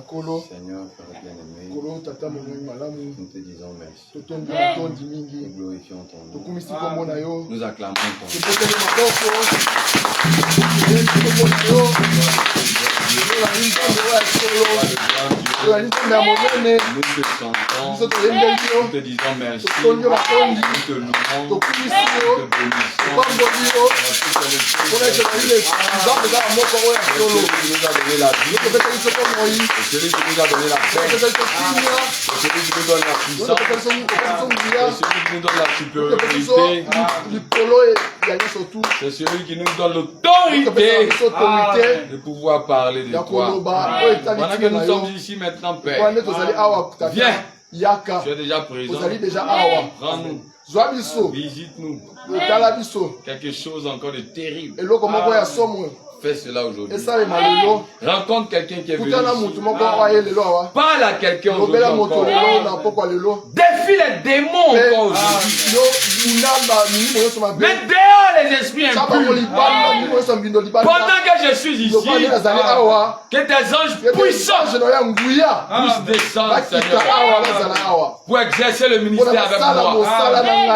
Seigneur, Père bien-aimé, nous te disons merci. Nous glorifions ton nom. Nous acclamons ton Nous te chantons, nous te disons merci, nous te louons, nous te bénissons. Celui qui nous a donné la vie, celui qui nous a donné la paix, celui qui nous donne la puissance, celui qui nous donne la supériorité, c'est celui qui nous donne l'autorité de pouvoir parler de toi. Pendant que nous sommes ici maintenant, Père, viens, tu es déjà présent, prends-nous, visite-nous, quelque chose encore de terrible. Fais cela aujourd'hui. Rencontre quelqu'un qui est venu ici. Parle à quelqu'un aujourd'hui encore. Défie les démons encore aujourd'hui. Mets dehors les esprits impurs. Pendant que je suis ici, que tes anges puissants puissent descendre, Seigneur, pour exercer le ministère avec moi.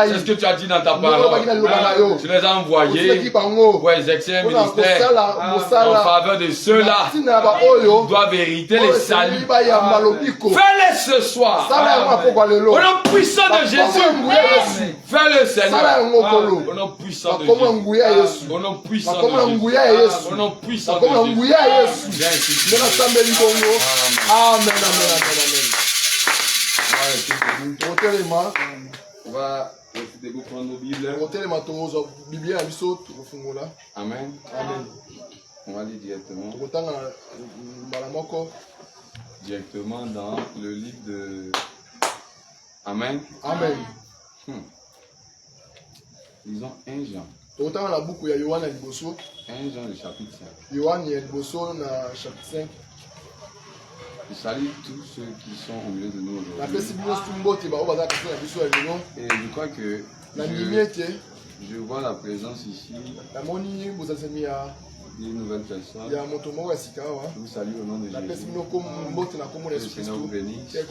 C'est ce que tu as dit dans ta parole. Tu les as envoyés pour exercer un ministère en faveur de ceux-là qui doivent hériter les saluts. Fais-le ce soir. Au nom puissant de Jésus. Fais-le, Seigneur. Au nom puissant de Jésus. Au nom puissant de Jésus. Au nom puissant de Jésus. On va prendre nos Bibles. Amen. On va lire directement dans le livre de Amen. Amen. Lisons 1 Jean. 1 Jean le chapitre 5. Je salue tous ceux qui sont au milieu de nous aujourd'hui. Et je crois que je vois la présence ici d'une nouvelle personne. Je vous salue au nom de Jésus. Que le Seigneur vous bénisse. Que le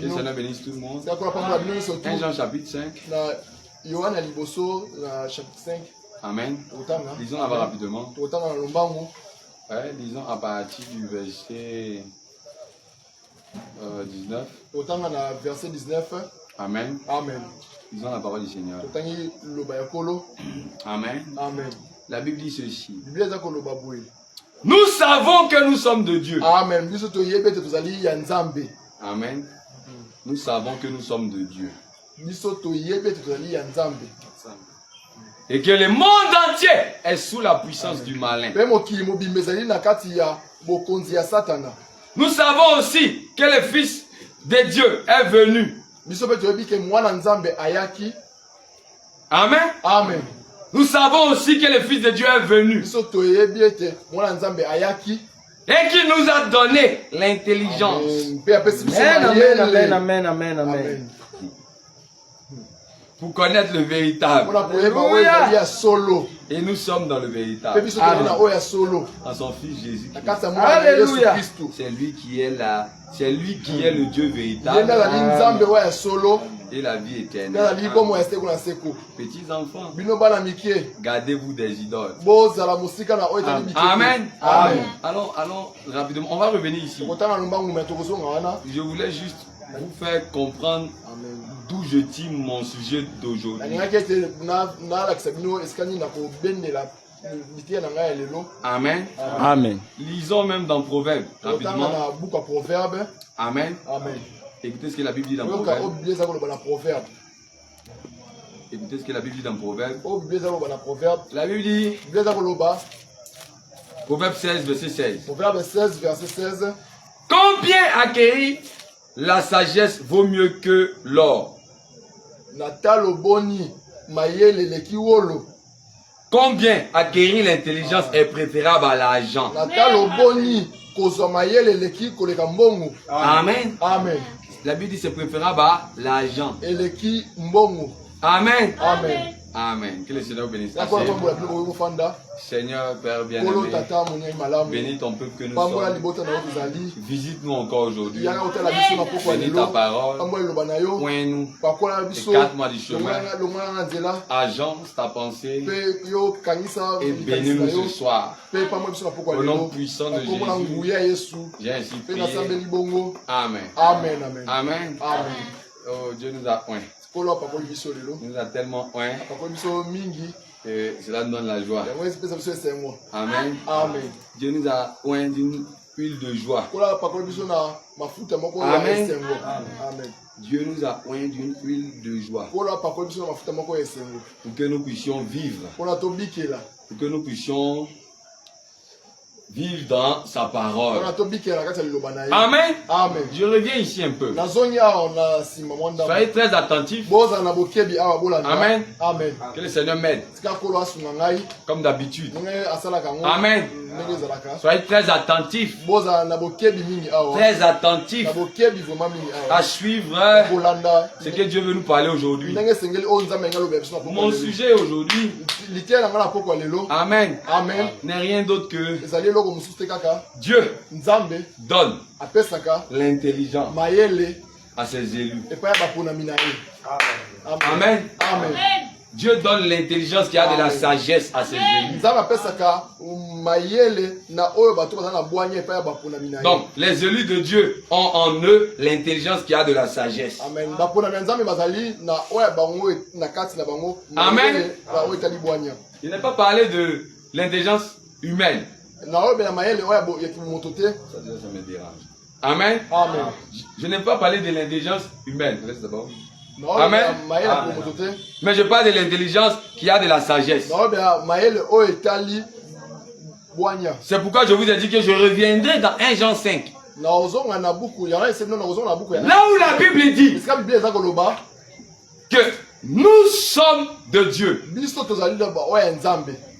Seigneur bénisse tout le monde. 1 Jean chapitre 5. Amen. Lisons là-bas rapidement. Lisons à partir du verset 19. Amen. Lisons la parole du Seigneur. Amen. La Bible dit ceci. Nous savons que nous sommes de Dieu. Amen. Amen. Nous savons que nous sommes de Dieu. Et que le monde entier est sous la puissance du malin. Nous savons aussi que le Fils de Dieu est venu. Amen. Nous savons aussi que le Fils de Dieu est venu. Et qui nous a donné l'intelligence. Amen. Pour connaître le véritable. Et nous sommes dans le véritable. En son Fils Jésus. Alléluia. C'est lui qui est là. C'est lui qui est le Dieu véritable. Et la vie éternelle. Petits enfants, gardez-vous des idoles. Amen. Allons rapidement. On va revenir ici. Je voulais juste vous faire comprendre d'où je tire mon sujet d'aujourd'hui. Amen. Lisons même dans Proverbes. Rapidement. Amen. Écoutez ce que la Bible dit dans Proverbes. Écoutez ce que la Bible dit dans Proverbes. La Bible dit, Proverbe 16, verset 16. Combien acquérir la sagesse vaut mieux que l'or? Combien acquérir l'intelligence est préférable à l'argent? Amen. La Bible dit c'est préférable à l'argent. Amen. Amen. Que le Seigneur bénisse. Seigneur, Père bien-aimé, bénis ton peuple que nous sommes. Visite-nous encore aujourd'hui. Bénis ta parole. Point-nous. Écarte-moi du chemin. Agence ta pensée. Et bénis-nous ce soir. Au nom puissant de Jésus, j'ai ainsi prié. Amen. Amen. Amen. Amen. Oh, Dieu nous a oint. Il nous a tellement oint que cela nous donne la joie. Amen. Amen. Dieu nous a oint d'une huile de joie. Amen. Amen. Dieu nous a oint d'une huile de joie. Pour que nous puissions vivre. Pour que nous puissions vivre dans sa parole. Amen. Amen. Je reviens ici un peu. Soyez très attentifs. Amen. Amen. Que le Seigneur m'aide. Comme d'habitude. Amen. Soyez très attentifs. Très attentifs à suivre ce que Dieu veut nous parler aujourd'hui. Mon sujet aujourd'hui, Amen, Amen, n'est rien d'autre que Dieu donne l'intelligence à ses élus. Amen. Amen. Dieu donne l'intelligence qui a de la sagesse à ses élus. Donc, les élus de Dieu ont en eux l'intelligence qui a de la sagesse. Amen. Il n'est pas parlé de l'intelligence humaine. Ça me dérange. Amen. Amen. Je n'ai pas parlé de l'intelligence humaine. Amen. Mais je parle de l'intelligence qui a de la sagesse. C'est pourquoi je vous ai dit que je reviendrai dans 1 Jean 5. Là où la Bible dit que nous sommes de Dieu.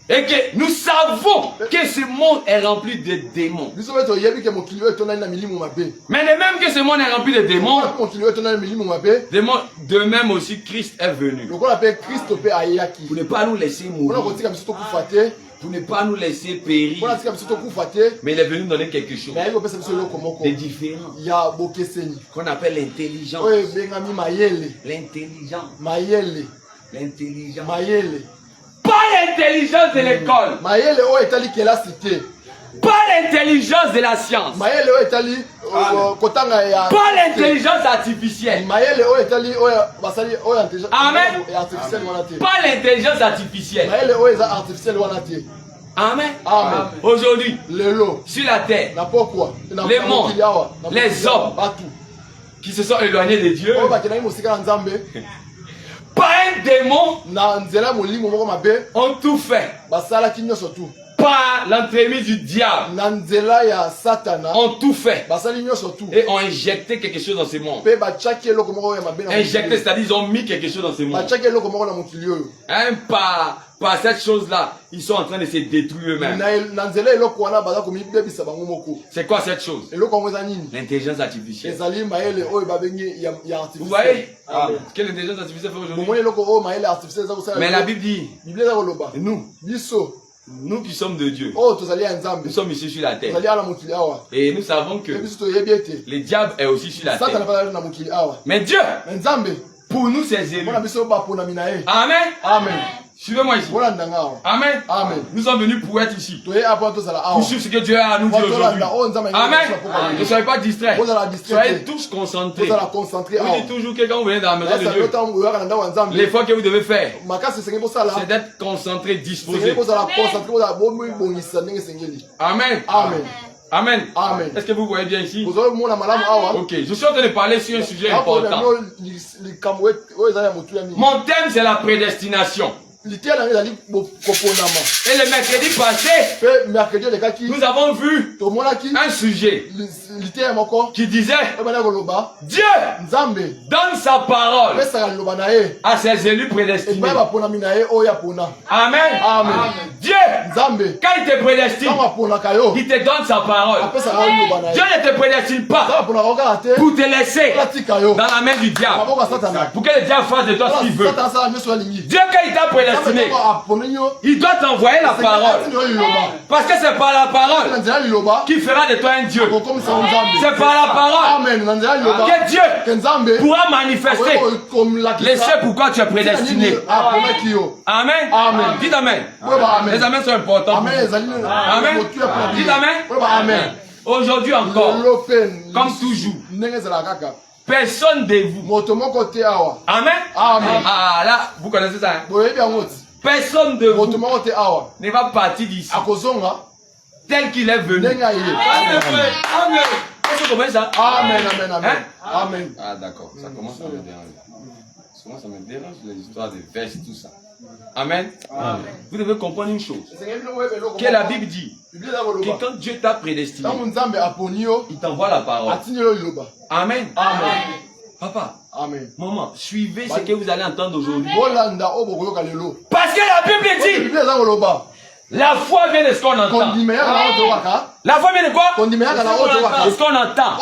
Et que nous savons que ce monde est rempli de démons. Mais de même que ce monde est rempli de démons, de même aussi Christ est venu. Pour ne pas nous laisser mourir. Pour ne pas nous laisser périr. Mais il est venu donner quelque chose de différent. Qu'on appelle l'intelligence. L'intelligence. Pas l'intelligence de l'école. Pas l'intelligence de la science. Pas l'intelligence artificielle. Amen. Pas l'intelligence artificielle. Amen. Aujourd'hui, sur la terre, les mondes, les hommes qui se sont éloignés de Dieu, pas un démon ont tout fait. Par l'entremise du diable, ont tout fait et ont injecté quelque chose dans ce monde. Injecté, c'est-à-dire ils ont mis quelque chose dans ce monde. Par cette chose-là, ils sont en train de se détruire eux-mêmes. C'est quoi cette chose? L'intelligence artificielle. Vous voyez ce que l'intelligence artificielle fait aujourd'hui? Mais la Bible dit, nous qui sommes de Dieu, nous sommes ici sur la terre. Et nous savons que le diable est aussi sur la terre. Mais Dieu, pour nous ses élus. Amen. Suivez-moi ici. Amen. Nous sommes venus pour être ici. Pour suivre ce que Dieu a à nous dire aujourd'hui. Amen. Ne soyez pas distraits. Soyez tous concentrés. Vous dites toujours que quand vous venez dans la maison de Dieu, l'effort que vous devez faire, c'est d'être concentré, disposé. Amen. Est-ce que vous voyez bien ici? Ok, je suis en train de parler sur un sujet important. Mon thème, c'est la prédestination. Et le mercredi passé, nous avons vu un sujet qui disait Dieu donne sa parole à ses élus prédestinés. Amen. Dieu, quand il te prédestine, il te donne sa parole. Dieu ne te prédestine pas pour te laisser dans la main du diable, pour que le diable fasse de toi ce qu'il veut. Dieu, quand il t'a prédestiné, il doit t'envoyer la parole. Parce que c'est par la parole qui fera de toi un Dieu. C'est par la parole que Dieu pourra manifester les faits pourquoi tu es prédestiné. Amen. Dites Amen. Les amens sont importants. Amen. Dites Amen. Aujourd'hui encore, comme toujours, personne de vous. Amen. Ah là, vous connaissez ça. Hein? Personne de vous ne va partir d'ici tel qu'il est venu. Amen. Vous comprenez ça? Amen. Ah d'accord, ça commence à me déranger. Souvent ça me dérange les histoires de vers, tout ça. Amen. Vous devez comprendre une chose. Que la Bible dit que quand Dieu t'a prédestiné, il t'envoie la parole. Amen. Papa, maman, suivez ce que vous allez entendre aujourd'hui. Parce que la Bible dit la foi vient de ce qu'on entend. La foi vient de quoi? De ce qu'on entend.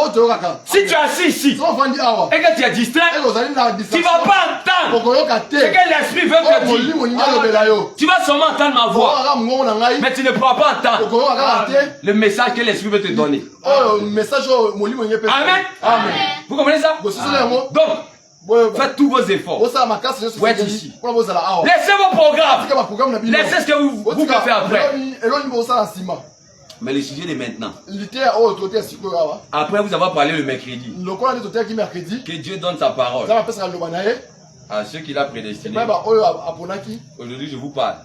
Si tu es assis ici et que tu es distrait, tu ne vas pas entendre ce que l'esprit veut te dire. Tu vas seulement entendre ma voix, mais tu ne pourras pas entendre le message que l'esprit veut te donner. Amen. Vous comprenez ça? Donc, faites tous vos efforts pour être ici. Laissez vos programmes. Laissez ce que vous pouvez faire après. Mais le sujet de maintenant. Après vous avoir parlé le mercredi. Que Dieu donne sa parole à ceux qu'il a prédestinés. Aujourd'hui je vous parle.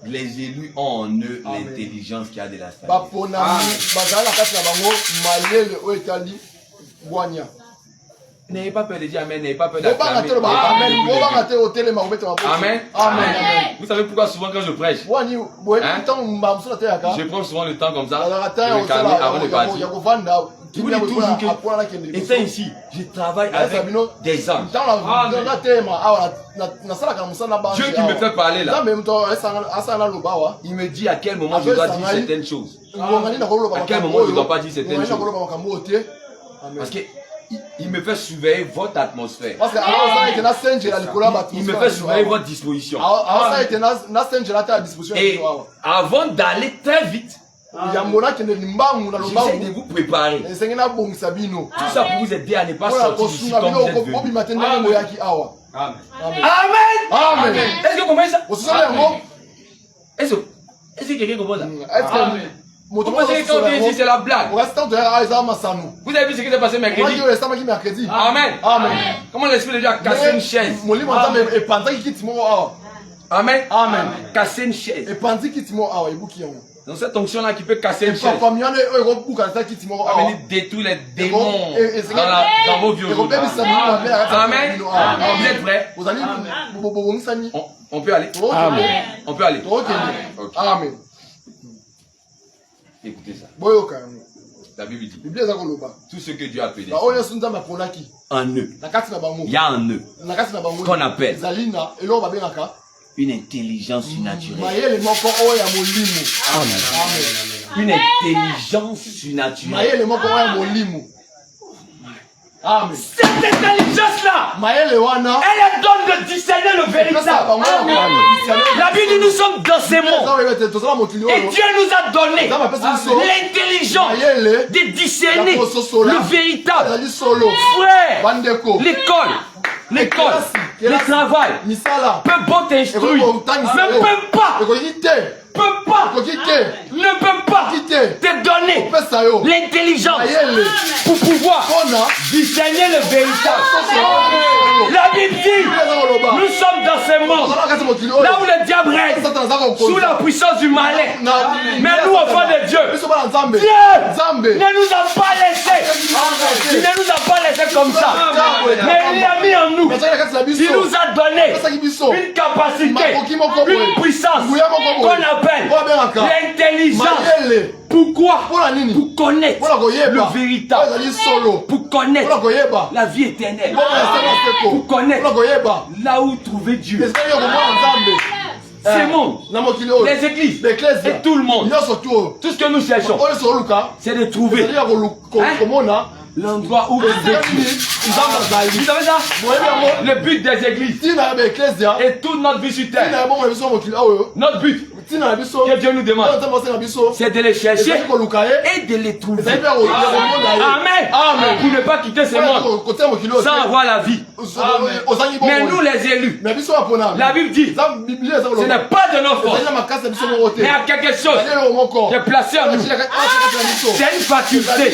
Les élus ont en eux l'intelligence qu'il y a de la sagesse. N'ayez pas peur de dire Amen, n'ayez pas peur d'acclamer. Amen. Vous savez pourquoi souvent quand je prêche, je prends souvent le temps comme ça, de me calmer avant de partir. Je vous dis toujours que, et c'est ici, je travaille avec des anges. Dieu qui me fait parler là, il me dit à quel moment je dois dire certaines choses. À quel moment je ne dois pas dire certaines choses. Parce que il me fait surveiller votre atmosphère. Il me fait surveiller votre disposition. Et avant d'aller très vite, j'essaie de vous préparer. Tout ça pour vous aider à ne pas sortir d'ici comme vous êtes venu. Amen. Est-ce que vous comprenez ça? Est-ce que quelqu'un comprend ça? Vous pensez que quand on vient ici, c'est la blague. Vous avez vu ce qui s'est passé mercredi? Amen. Comment l'esprit de Dieu a cassé une chaise? Amen. Casser une chaise. Donc cette onction-là qui peut casser une chaise. Venir détruire les démons dans vos vies aujourd'hui. Amen. Vous êtes prêts? On peut aller? On peut aller? Amen. Écoutez ça. La Bible dit tout ce que Dieu a appelé en eux, il y a en eux ce qu'on appelle une intelligence surnaturelle. Une intelligence surnaturelle. Cette intelligence-là, elle donne de discerner le véritable. La Bible dit nous sommes dans ces mondes. Et Dieu nous a donné l'intelligence de discerner le véritable. Frère, l'école, le travail, peut bon t'instruire, ne peut pas te donner l'intelligence pour pouvoir discerner le véritable. La Bible dit, nous sommes dans ce monde, là où le diable règne, sous la puissance du malin. Mais nous, enfants de Dieu, Dieu ne nous a pas laissé. Il ne nous a pas laissé comme ça. Mais il a mis en nous. Il nous a donné une capacité, une puissance qu'on appelle l'intelligence. Pourquoi? Pour connaître le véritable. Pour connaître la vie éternelle. Pour connaître là où trouver Dieu. C'est bon. Les églises et tout le monde. Tout ce que nous cherchons, c'est de trouver l'endroit où vous êtes. Vous savez ça? Le but des églises et toute notre vie sur terre. Notre but que Dieu nous demande, c'est de les chercher et de les trouver. Amen. Pour ne pas quitter ce monde sans avoir la vie. Mais nous les élus, la Bible dit, ce n'est pas de nos forces, mais à quelque chose qui est placé en nous. C'est une faculté,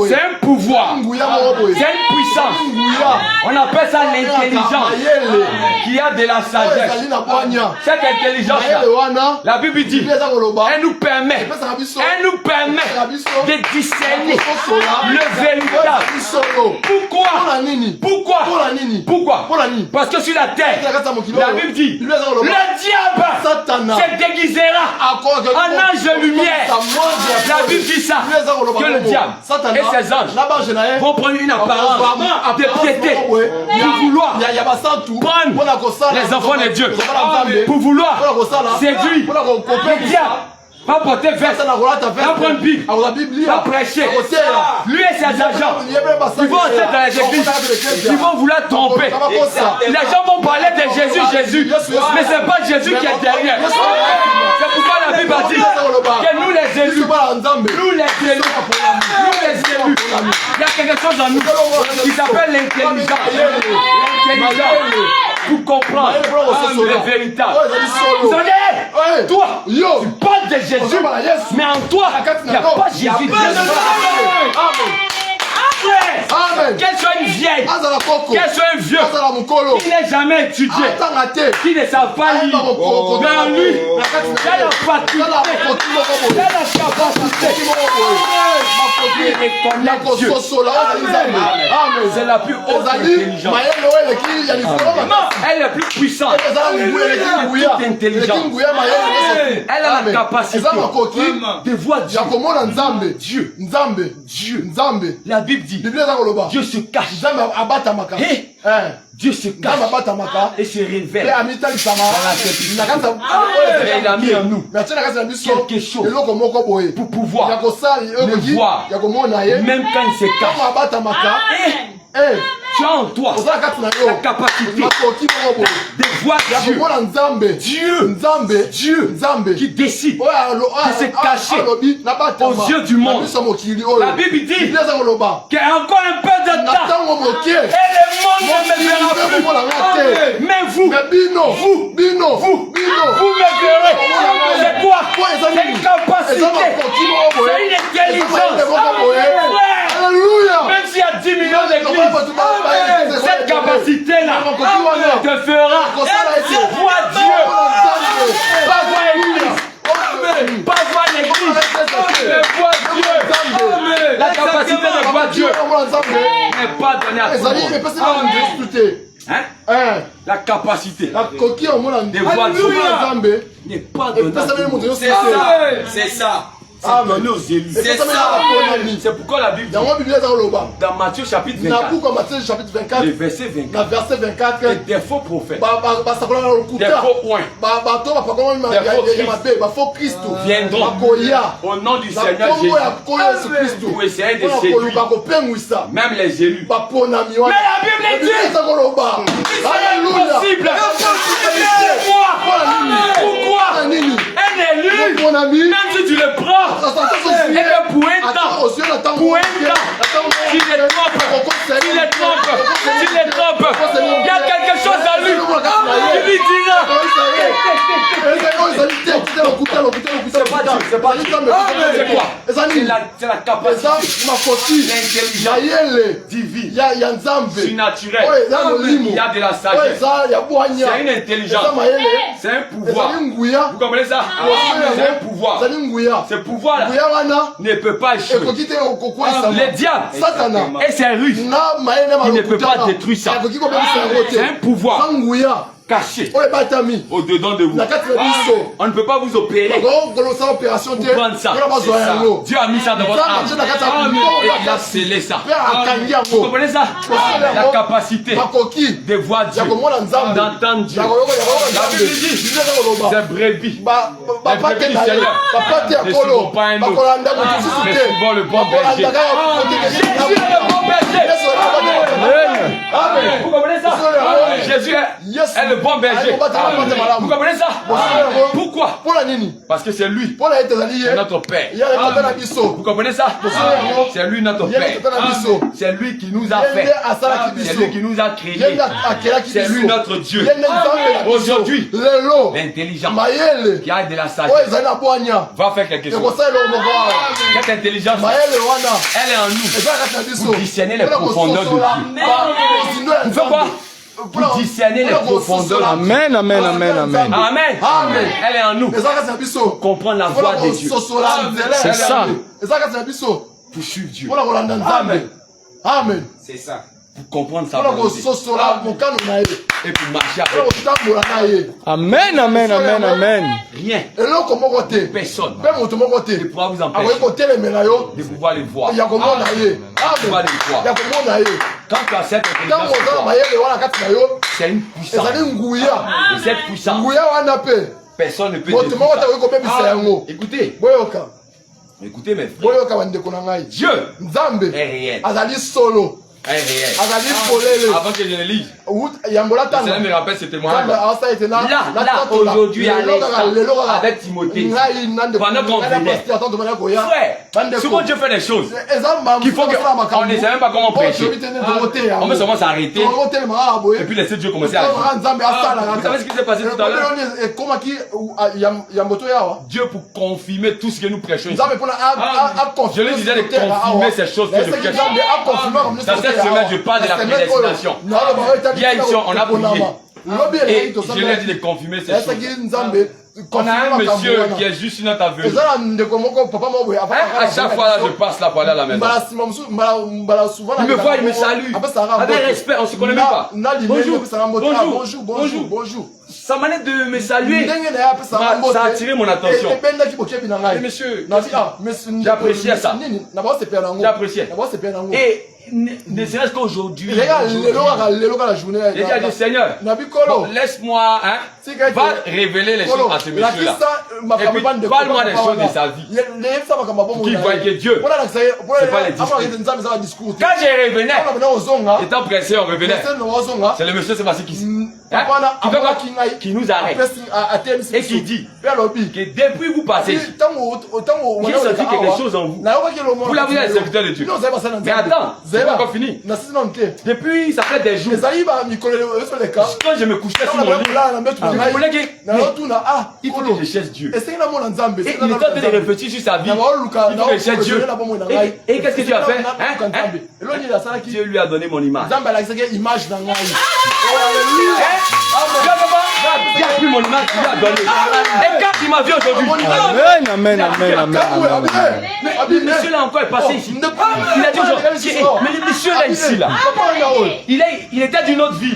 c'est un pouvoir, c'est une puissance. On appelle ça l'intelligence qui a de la sagesse. Cette intelligence, la Bible dit, elle nous permet de discerner le véritable. Pourquoi? Parce que sur la terre, la Bible dit, le diable se déguisera en ange lumière. La Bible dit ça, que le diable et ses anges vont prendre une apparence de piété pour vouloir prendre les enfants de Dieu, pour vouloir séduire le diable. Va porter veste, va prendre Bible, va prêcher. Lui et ses agents, ils vont entrer dans les églises, ils vont vouloir tromper. Les gens vont parler de Jésus, mais ce n'est pas Jésus qui est derrière. C'est pourquoi la Bible a dit que nous les élus, il y a quelque chose en nous qui s'appelle l'intelligence. Pour comprendre le véritable. Vous savez, toi, tu parles de Jésus, mais en toi, il n'y a pas Jésus. Amen. Qu'elle soit une vieille, qu'elle soit un vieux, qui n'est jamais étudié, qui ne savent pas lire, mais en lui, il a la faculté, il a la capacité de connaître Dieu. C'est la plus haute intelligence. Elle est la plus puissante. Elle a toute intelligence. Elle a la capacité de voir Dieu. La Bible dit, Dieu se cache. Dieu se cache et se révèle dans la simplicité. Il a mis en nous quelque chose pour pouvoir le voir, même quand il se cache. Tu as en toi la capacité de voir Dieu qui décide de se cacher aux yeux du monde. La Bible dit qu'il y a encore un peu de temps et le monde ne me verra plus. Mais vous me verrez. C'est quoi? C'est une capacité, c'est une intelligence. Même s'il y a 10 millions d'églises, cette capacité-là te fera voir Dieu. Pas voir l'église. Pas voir l'église. Mais voir Dieu. La capacité de voir Dieu n'est pas donnée à tout le monde. La capacité de voir Dieu n'est pas donnée à tout le monde. C'est ça. C'est c'est pourquoi la Bible dit dans Matthieu chapitre 24, le verset 24, que des faux prophètes, des faux oins, des faux Christ viendront au nom du Seigneur Jésus pour essayer de séduire même les élus. Mais la Bible dit c'est impossible. Pourquoi un élu, même si tu le prends, et que pour un temps, s'il est trompe, s'il les trompe, il y a quelque chose en lui qui lui dira. C'est pas Dieu, c'est pas Dieu. C'est quoi? C'est la capacité, l'intelligence divine, surnaturelle. Il y a de la sagesse. C'est une intelligence. C'est un pouvoir. Vous comprenez ça? C'est un pouvoir. Ce pouvoir-là ne peut pas échouer. Le diable et ses ruses, il ne peut pas détruire ça. C'est un pouvoir caché au-dedans de vous. On ne peut pas vous opérer pour prendre ça. Dieu a mis ça dans votre âme et il a scellé ça. Vous comprenez ça? La capacité de voir Dieu, d'entendre Dieu. La Bible dit, c'est brebis. Les brebis du Seigneur ne suivons pas un autre, mais suivons le bon berger. Jésus est le bon berger. Vous comprenez ça? Jésus est le bon berger. Vous comprenez ça? Pourquoi? Parce que c'est lui, c'est notre Père. Vous comprenez ça? C'est lui notre Père. C'est lui qui nous a fait. C'est lui qui nous a créés. C'est lui notre Dieu. Aujourd'hui, l'intelligence qui a de la sagesse va faire quelque chose. Cette intelligence, elle est en nous pour discerner les profondeurs de Dieu. Vous faites quoi? Pour discerner les profondeurs. Amen, amen, amen, amen. Amen. Elle est en nous pour comprendre la voix de Dieu. C'est ça. Pour suivre Dieu. Amen. Amen. C'est ça. Pour comprendre sa volonté. Et pour marcher avec. Amen, amen, amen, amen. Rien. Personne ne pourra vous empêcher de pouvoir les voir. Quand tu as cette intelligence, c'est une puissance. Et cette puissance, personne ne peut détruire. Écoutez. Écoutez mes frères. Dieu est réel. Est réel. Avant que je ne lise, cela me rappelle ce témoignage. Là, aujourd'hui, à l'instant, avec Timothée, pendant qu'on venait, frère, souvent Dieu fait des choses qu'il faut qu'on ne sait même pas comment prêcher. On peut seulement s'arrêter et puis laisser Dieu commencer à agir. Vous savez ce qui s'est passé tout à l'heure? Dieu pour confirmer tout ce que nous prêchons ici. Je lui disais de confirmer ces choses que je prêche. Dans cette semaine, je parle de la prédestination. Hier, ici, on a prié. Et je lui ai dit de confirmer ces choses. On a un monsieur qui est juste notre aveugle. À chaque fois, là, je passe là pour aller à la maison. Il me voit, il me salue. Avec respect, on ne se connaît même pas. Bonjour. Sa manière de me saluer, ça a attiré mon attention. Et monsieur, j'appréciais ça. J'appréciais. Et ne serait-ce qu'aujourd'hui, j'ai dit à Dieu, Seigneur, laisse-moi, va révéler les choses à ce monsieur-là. Et puis, parle-moi des choses de sa vie. Pour qu'il voie que Dieu, c'est pas les discours. Quand je revenais, étant pressé, on revenait. C'est le monsieur Sébastien qui nous arrête et qui dit que depuis vous passez ici, qu'il se dit quelque chose en vous. Vous l'avez les serviteurs de Dieu. Mais attends, c'est pas encore fini. Depuis, ça fait des jours. Quand je me couchais sur mon lit, vous comprenez que il faut que je cherche Dieu. Et il est en train de réfléchir sur sa vie. Il faut que je cherche Dieu. Et qu'est-ce que Dieu a fait? Dieu lui a donné mon image. Il a pris mon image, il a donné. Et quand il m'a vu aujourd'hui, amen, amen, amen. Le monsieur là encore est passé ici. Il a dit aujourd'hui, mais le monsieur là ici là, il était d'une autre vie.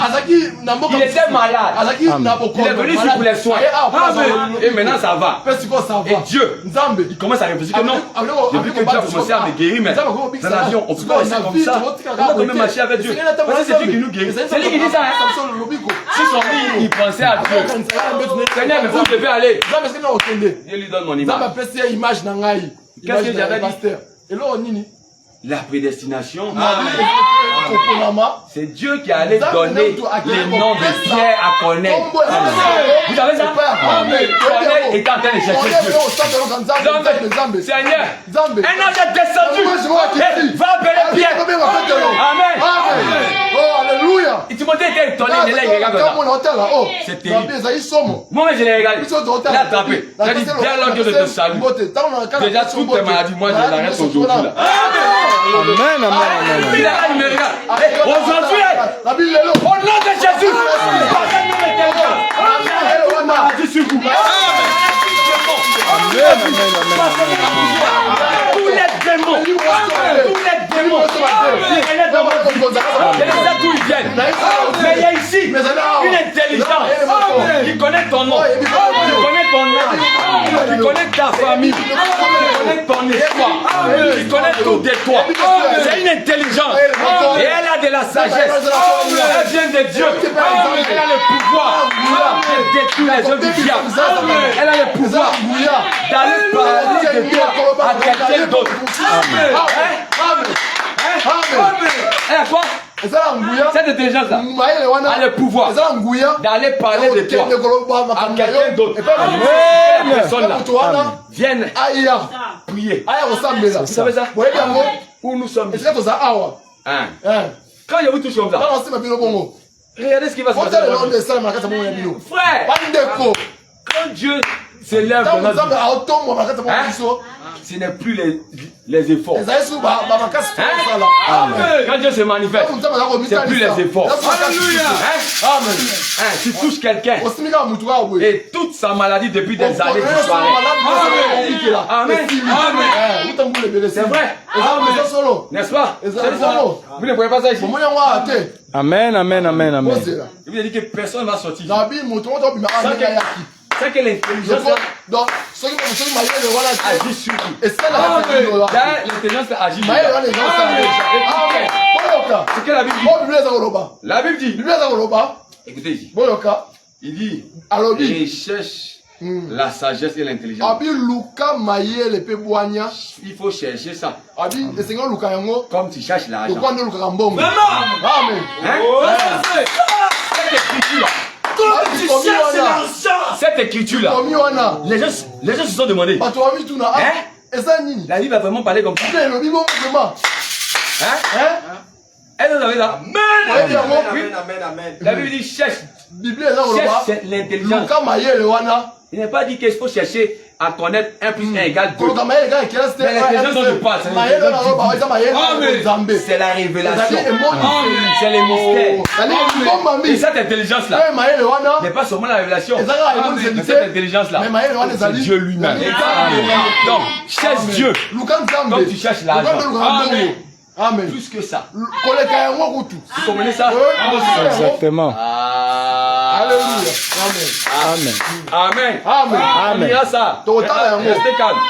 Il était malade. Il est venu ici pour les soins. Et maintenant ça va. Et Dieu, il commence à réfléchir que non. Depuis que Dieu a commencé à me guérir, mais dans l'avion, on ne peut pas rester comme ça. On doit quand même marcher avec Dieu. Parce que c'est Dieu qui nous guérit. C'est lui qui dit ça. Sur son lit, il pensait à Dieu. Seigneur, mais vous devez aller. Dieu lui donne mon image. Qu'est-ce que j'avais dit? La prédestination, c'est Dieu qui allait donner les noms de Pierre à connaître. Vous savez ça? Corneille est en train de chercher Dieu. Seigneur, un ange est descendu. Va appeler Pierre. Amen. regarde c'est terrible. Moi, je l'ai regardé. Il a attrapé. Il a dit, dès lors que je te salue. Déjà, toutes tes maladies, moi, je les arrête aujourd'hui. Amen, amen, amen. Il me regarde. Aujourd'hui, au nom de Jésus, maladie sur vous. Tous les démons, d'où ils viennent. Mais il y a ici une intelligence qui connaît ton nom, qui connaît ton âme, qui connaît ta famille, qui connaît ton histoire, qui connaît tout de toi. C'est une intelligence et elle a de la sagesse. Elle vient de Dieu. Elle a le pouvoir de détruire les œuvres du diable. Elle a le pouvoir d'aller parler de toi à quelqu'un d'autre. Quoi? Cette intelligence-là a le pouvoir d'aller parler de toi à quelqu'un d'autre. Cette personne-là vienne prier. Vous savez ça? Où nous sommes ici. Quand je vous touche comme ça, regardez ce qui va se passer. Frère, quand Dieu s'élève dans notre vie, ce n'est plus les efforts. Quand Dieu se manifeste, ce n'est plus les efforts. Amen. Tu touches quelqu'un et toute sa maladie depuis des années disparaît. Amen. C'est vrai. N'est-ce pas? Vous ne voyez pas ça ici? Amen, amen, amen, amen. Je vous ai dit que personne ne va sortir. C'est que l'intelligence agit sur vous. L'intelligence agit sur vous. C'est que la Bible dit. La Bible dit. Écoutez ici. Il dit. Il cherche la sagesse et l'intelligence. Il faut chercher ça. Comme tu cherches l'argent. Vraiment. Amen. Cette écriture-là, les gens se sont demandé. La Bible va vraiment parler comme ça. Est-ce que vous avez ça? Amen. La Bible dit cherche l'intelligence. Il n'est pas dit qu'il faut chercher à connaître 1 plus 1 égale 2. Mais l'intelligence dont je parle, c'est la révélation. C'est les mystères. Et cette intelligence-là n'est pas seulement la révélation. Mais cette intelligence-là, c'est Dieu lui-même. Donc, cherche Dieu comme tu cherches l'argent. Amen. Plus que ça. Vous comprenez ça? Exactement. Alléluia. Amen. Amen. Amen. Amen. Ça. Restez calme.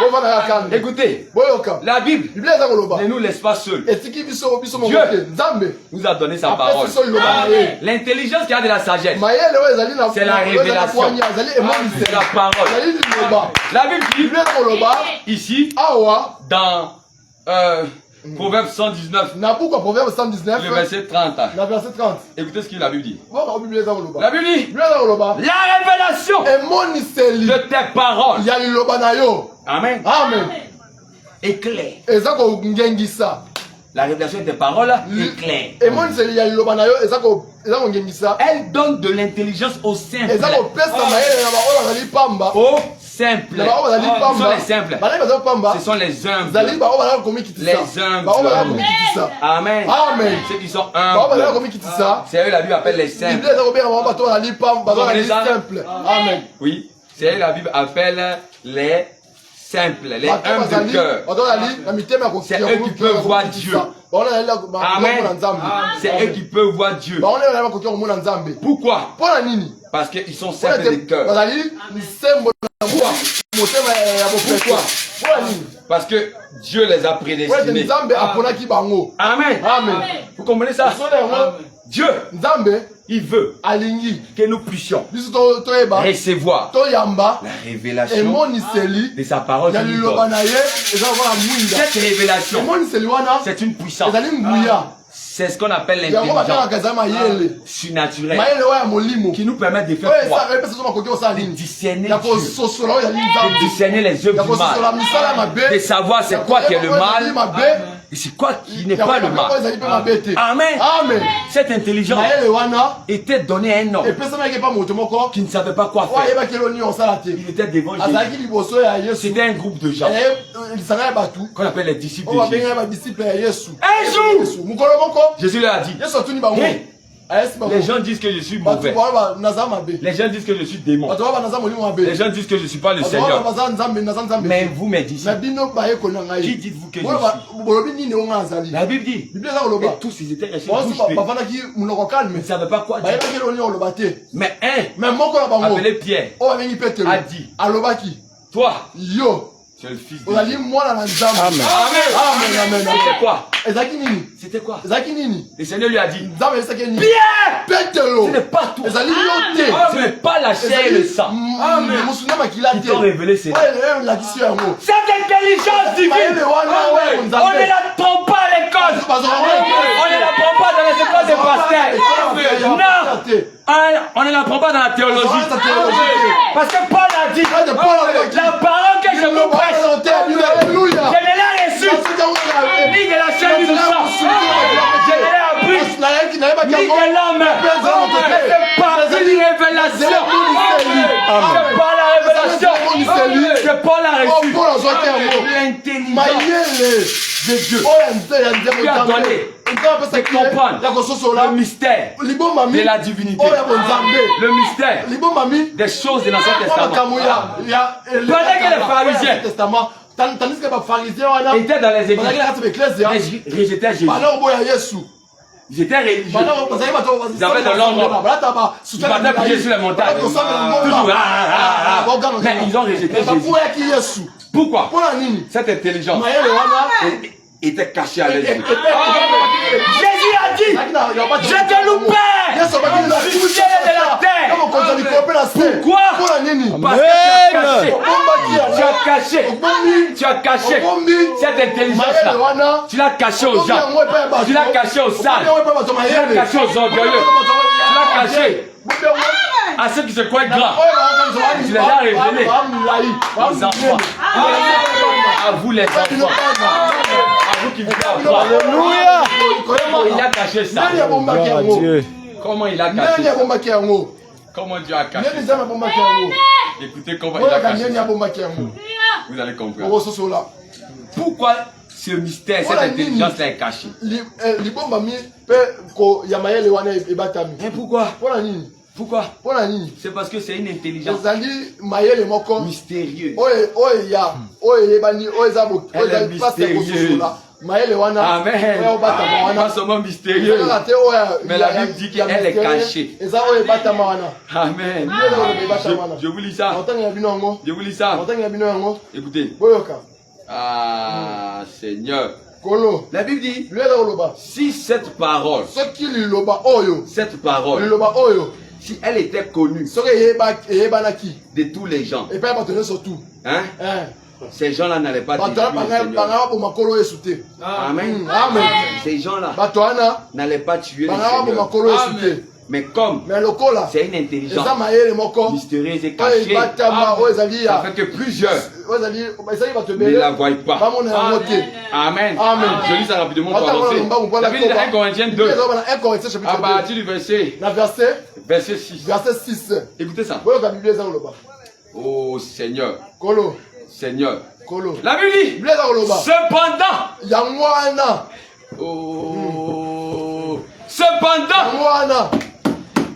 Écoutez, la Bible ne nous laisse pas seuls. Dieu nous a donné sa parole. L'intelligence qui a de la sagesse, c'est la révélation. C'est la parole. La Bible dit ici, dans Proverbe 119. Le verset 30. Écoutez ce que la Bible dit. La Bible dit la révélation de tes paroles. Amen. Est claire. La révélation de tes paroles est claire. Elle donne de l'intelligence aux simples. Aux simples. Ce sont les simples. Ce sont les humbles. Les humbles. Amen. Ceux qui sont humbles. C'est eux la Bible appelle les simples. Amen. Oui. C'est eux la Bible appelle les simples, les humbles de cœur. C'est eux qui peuvent voir Dieu. Amen. C'est eux qui peuvent voir Dieu. Pourquoi? Parce qu'ils sont simples de cœur. Pourquoi? Parce que Dieu les a prédestinés. Amen. Vous comprenez ça? Dieu, il veut que nous puissions recevoir la révélation de sa parole. Cette révélation, c'est une puissance. C'est ce qu'on appelle l'intelligence surnaturelle qui nous permet de faire quoi? De discerner Dieu, de discerner les œuvres du mal, de savoir c'est quoi qui est le mal c'est quoi qui n'est pas le mal? Amen. Cette intelligence était donnée à un homme qui ne savait pas quoi faire. Il était devant Jésus. C'était un groupe de gens qu'on appelle les disciples de Jésus. Un jour, Jésus leur a dit, hey, les gens disent que je suis mauvais. Les gens disent que je suis démon. Les gens disent que je ne suis pas le Seigneur. Mais vous me dites, qui dites-vous que je suis? La Bible dit, et tous ils étaient restés bouche bée. Ils ne savaient pas quoi dire. Mais un, appelé Pierre, a dit, toi, tu es le fils de Dieu. Amen. Amen. C'était quoi? C'était quoi? Le Seigneur lui a dit, Pierre, ce n'est pas tout. Ce n'est pas la chair et le sang qui t'ont révélé cette intelligence divine. On ne la trompe pas à l'école. On ne la trompe pas dans les écoles de pasteurs. Non, on ne la prend pas dans la théologie. Parce que Paul a dit, la parole que je vous prêche, je ne l'ai reçue ni de la chair ni du sang. Je ne l'ai appris ni de l'homme. C'est par une révélation. C'est par la révélation que Paul a reçu l'intelligence de Dieu. Lui a donné de comprendre le mystère de la divinité, le mystère des choses de l'Ancien Testament. Pendant que les pharisiens étaient dans les églises, ils rejetaient Jésus. Ils étaient religieux. Ils avaient de l'ordre. Ils battaient prier sur les montagnes. Toujours. Mais ils ont rejeté Jésus. Pourquoi? Cette intelligence était cachée à l'œil. Jésus a dit, je te loupais. Je vous ai de la terre. Pourquoi? Parce que tu as caché cette intelligence-là. Tu l'as caché aux gens. Tu l'as caché aux sages. Tu l'as caché aux orgueilleux. Tu l'as caché à ceux qui se croient grands. Tu les as révélés aux enfants. À vous les enfants. À vous qui vivez à croire. Alléluia. Comment il a caché ça? Comment il a caché ça? Comment Dieu a caché ça? Écoutez comment il a caché ça. Vous allez comprendre. Pourquoi ce mystère, cette intelligence-là est cachée? Et pourquoi? Pourquoi? C'est parce que c'est une intelligence mystérieuse. Elle est mystérieuse. Amen. Pas seulement mystérieuse, mais la Bible dit qu'elle est cachée. Amen. Je vous lis ça. Je vous lis ça. Écoutez. Ah, Seigneur. La Bible dit, si cette parole, si elle était connue de tous les gens, hein? Ces gens-là n'allaient pas dire le Seigneur. Amen. Ces gens-là n'allaient pas tuer le Seigneur. Amen. Mais comme c'est une intelligence mystérieuse et cachée, ça fait que plusieurs ne la voient pas. Amen. Je lis ça rapidement pour avancer. La Bible de 1 Corinthiens 2, à partir du verset 6. Écoutez ça. Oh Seigneur. Seigneur. La Bible dit, cependant,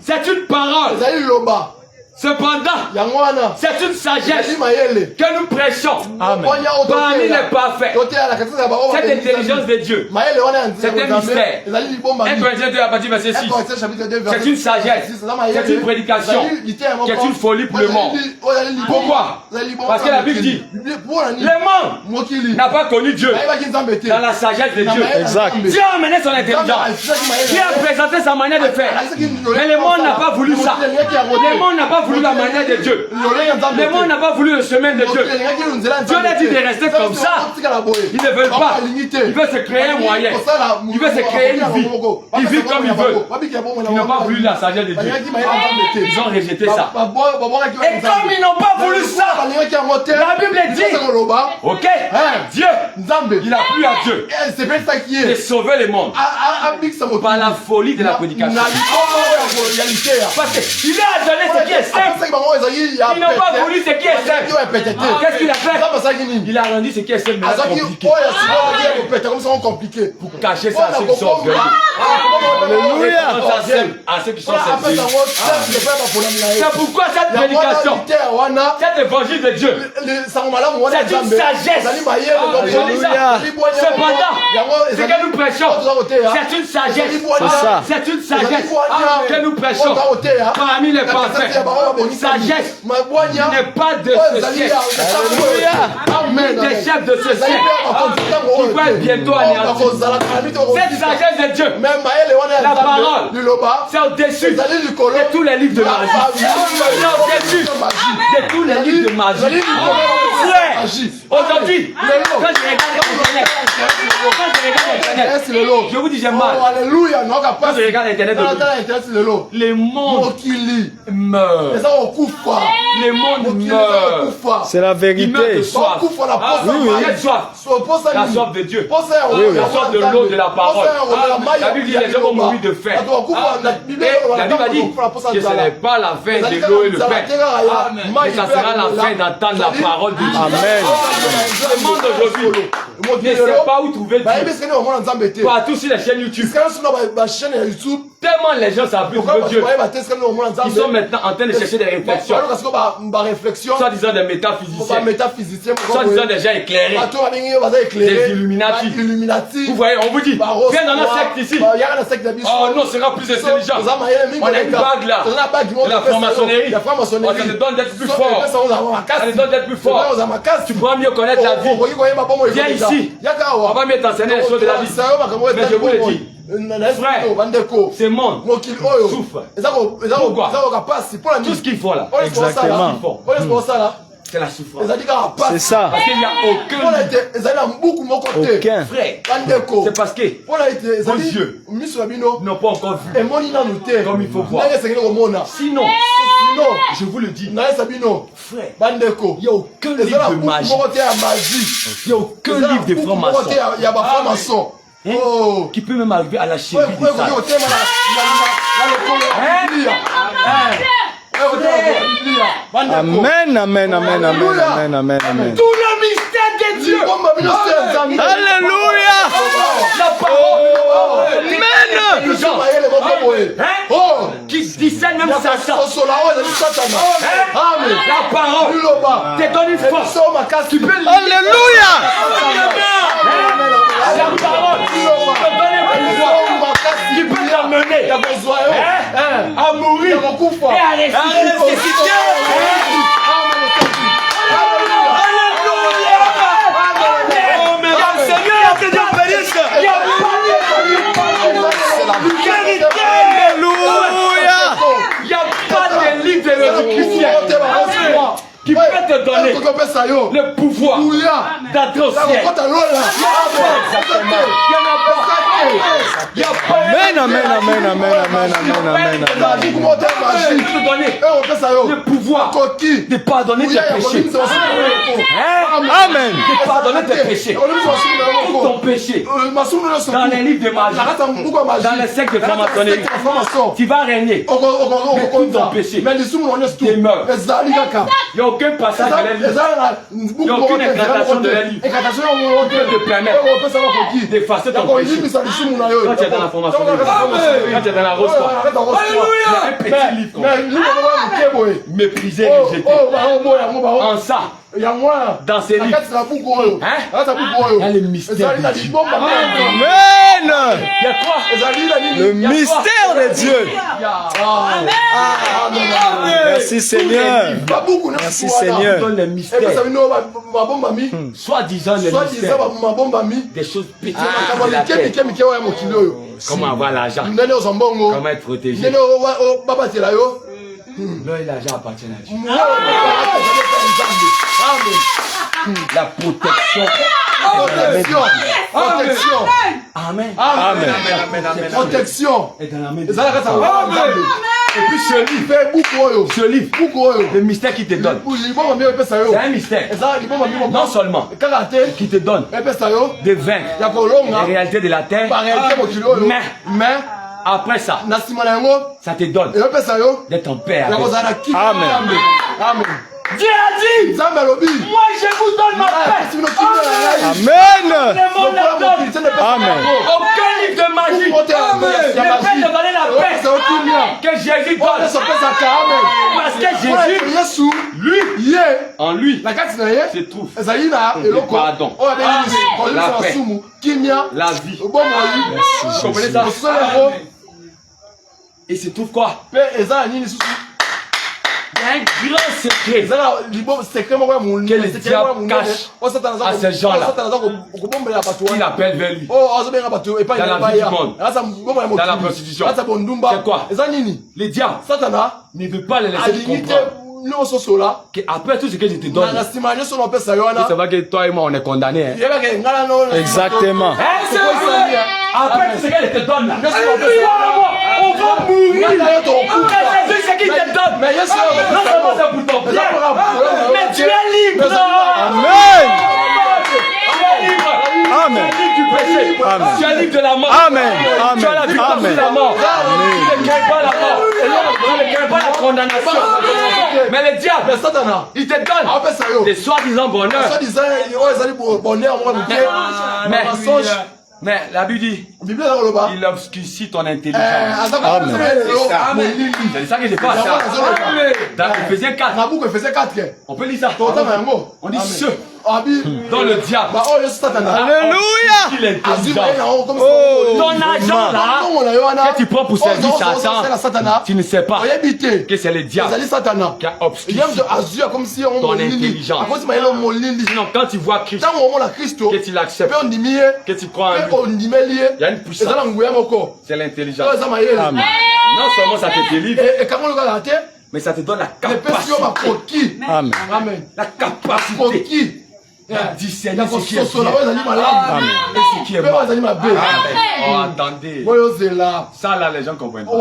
c'est une parole. Cependant, c'est une sagesse que nous prêchons parmi les parfaits. Cette intelligence de Dieu, c'est un mystère. 1 Corinthiens 2 à partir du verset 6. C'est une sagesse, c'est une prédication qui est une folie pour le monde. Pourquoi? Parce que la Bible dit, le monde n'a pas connu Dieu dans la sagesse de Dieu. Dieu a amené son intelligence. Dieu a présenté sa manière de faire. Mais le monde n'a pas voulu ça. Le monde n'a pas voulu la manière de Dieu. Le monde n'a pas voulu le chemin de Dieu. Dieu a dit de rester comme ça. Ils ne veulent pas. Ils veulent se créer un moyen. Ils veulent se créer une vie. Ils vivent comme ils veulent. Ils n'ont pas voulu la sagesse de Dieu. Ils ont rejeté ça. Et comme ils n'ont pas voulu ça, la Bible dit, ok, Dieu, il a plu à Dieu de sauver le monde par la folie de la prédication. Parce qu'il a donné ce qui est simple. Ils n'ont pas voulu ce qui est simple. Qu'est-ce qu'il a fait? Il a rendu ce qui est simple compliqué. Pour cacher ça à ceux qui sont orgueilleux. Alléluia. À ceux qui sont sensibles. C'est pourquoi cette prédication, cet évangile de Dieu, c'est une sagesse. Cependant, ce que nous prêchons, c'est une sagesse. C'est une sagesse que nous prêchons parmi les parfaits. Sagesse n'est pas de ce siècle. Des chefs de ce siècle qui vont être bientôt anéantis. Cette sagesse de Dieu, la parole, c'est au-dessus de tous les livres de magie. C'est au-dessus de tous les livres de magie. Frère, aujourd'hui, quand je regarde Internet, je vous dis j'ai mal. Quand je regarde Internet, le monde meurt. Le monde meurt. C'est la vérité. Il meurt de soif. La soif de Dieu. La soif de l'eau de la parole. La Bible dit les gens vont mourir de faim. La Bible a dit que ce n'est pas la fin de l'eau et le pain. Mais ça sera la fin d'entendre la parole de Dieu. Amen. Le monde aujourd'hui ne sait pas où trouver Dieu. Partout sur les chaînes YouTube. Tellement les gens savent plus trouver Dieu. Ils sont maintenant en train de chercher des réflexions. Soit disant des métaphysiciens. Soit disant des gens éclairés. Des Illuminati. Vous voyez, on vous dit, viens dans notre secte ici. Oh non, on sera plus intelligent. On a une bague là. De la franc-maçonnerie. On te donne d'être plus fort. On te donne d'être plus fort. Tu pourras mieux connaître la vie. Viens ici. On va mieux t'enseigner les choses de la vie. Mais je vous le dis. Frère, ce monde souffre. Pourquoi? Tout ce qu'il faut là. Exactement. C'est la souffrance. C'est ça. Parce qu'il n'y a aucun. Frère, c'est parce que vos yeux n'ont pas encore vu comme il faut voir. Sinon, je vous le dis, frère, il n'y a aucun livre de magie. Il n'y a aucun livre de franc-maçon. Qui peut même arriver à la cheville des sages. Amen, amen, amen, amen, amen, amen, amen. Tout le mystère de Dieu. Alléluia. La parole. Amen. Qui discerne même Satan. La parole te donne une force. Alléluia. La parole te donne un pouvoir qui peut t'amener à mourir et à ressusciter. Il n'y a pas de livre de chrétien qui peut te donner le pouvoir d'entrer au ciel. Amen, amen, amen, amen, amen, amen, amen. Le pouvoir de pardonner tes péchés. Amen. De pardonner tes péchés. Tout ton péché. Dans les livres de magie. Dans les sectes de franc-maçonnerie. Tu vas régner. Mais tout ton péché demeure. Il n'y a aucun passage de la livre. Il n'y a aucune incantation de la livre qui peut te permettre d'effacer ton péché. Quand tu es dans la formation, quand tu es dans la rose, il y a un petit livre. Mépriser et rejeter. En ça, dans ces livres, il y a le mystère de Dieu. Amen. Il y a quoi? Le mystère de Dieu. Merci Seigneur. Merci Seigneur. Donne les mystères. Soit disant les mystères des choses petites de la terre. Comment avoir l'argent. Comment être protégé. L'or et l'argent appartiennent à Dieu. Amen. La protection. Protection. Protection. Amen. Amen. Protection. Et dans la main. Et puis ce livre, le mystère qui te donne. C'est un mystère. Non seulement qui te donne de vaincre les réalités de la terre, mais après ça, ça te donne d'être en paix avec. Amen. Amen. Dieu a dit, moi je vous donne ma paix. Amen. Amen. Aucun livre de magie ne peut te donner la paix que Jésus donne. Parce que Jésus, lui, en lui, se trouve le pardon, la paix, la vie. Vous comprenez ça? Et se trouve quoi? Il y a un grand secret que le diable cache à ces gens-là. Il appelle vers lui. Dans la vie du monde. Dans la prostitution. C'est quoi? Le diable ne veut pas les laisser comprendre qu'après tout ce que je te donne, tu sais que toi et moi on est condamnés. Exactement. Après tout ce que je te donne, on va mourir. Jésus, ce qu'il te donne, non seulement c'est pour ton bien, mais tu es libre. Amen. Amen. Tu es libre du péché. Tu es libre de la mort. Amen. Tu as la victoire sur la mort. Tu ne crains pas la mort. Tu ne crains pas la condamnation. Mais le diable, il te donne des soi-disant bonheurs. Mais la Bible dit, il obscurcit ton intelligence. C'est ça que je passe. Dans Ephésiens 4. On peut lire ça. On dit ceux dans le diable. Alléluia. Ton argent là, que tu prends pour servir Satan, tu ne sais pas que c'est le diable qui a obscurci ton intelligence. Sinon, quand tu vois Christ, que tu l'acceptes, que tu crois en lui, il y a une puissance. C'est l'intelligence. Non seulement ça te délivre, mais ça te donne la capacité. Amen. La capacité de discerner ce qui est bien et ce qui est mal. Oh, attendez. Ça là, les gens comprennent pas.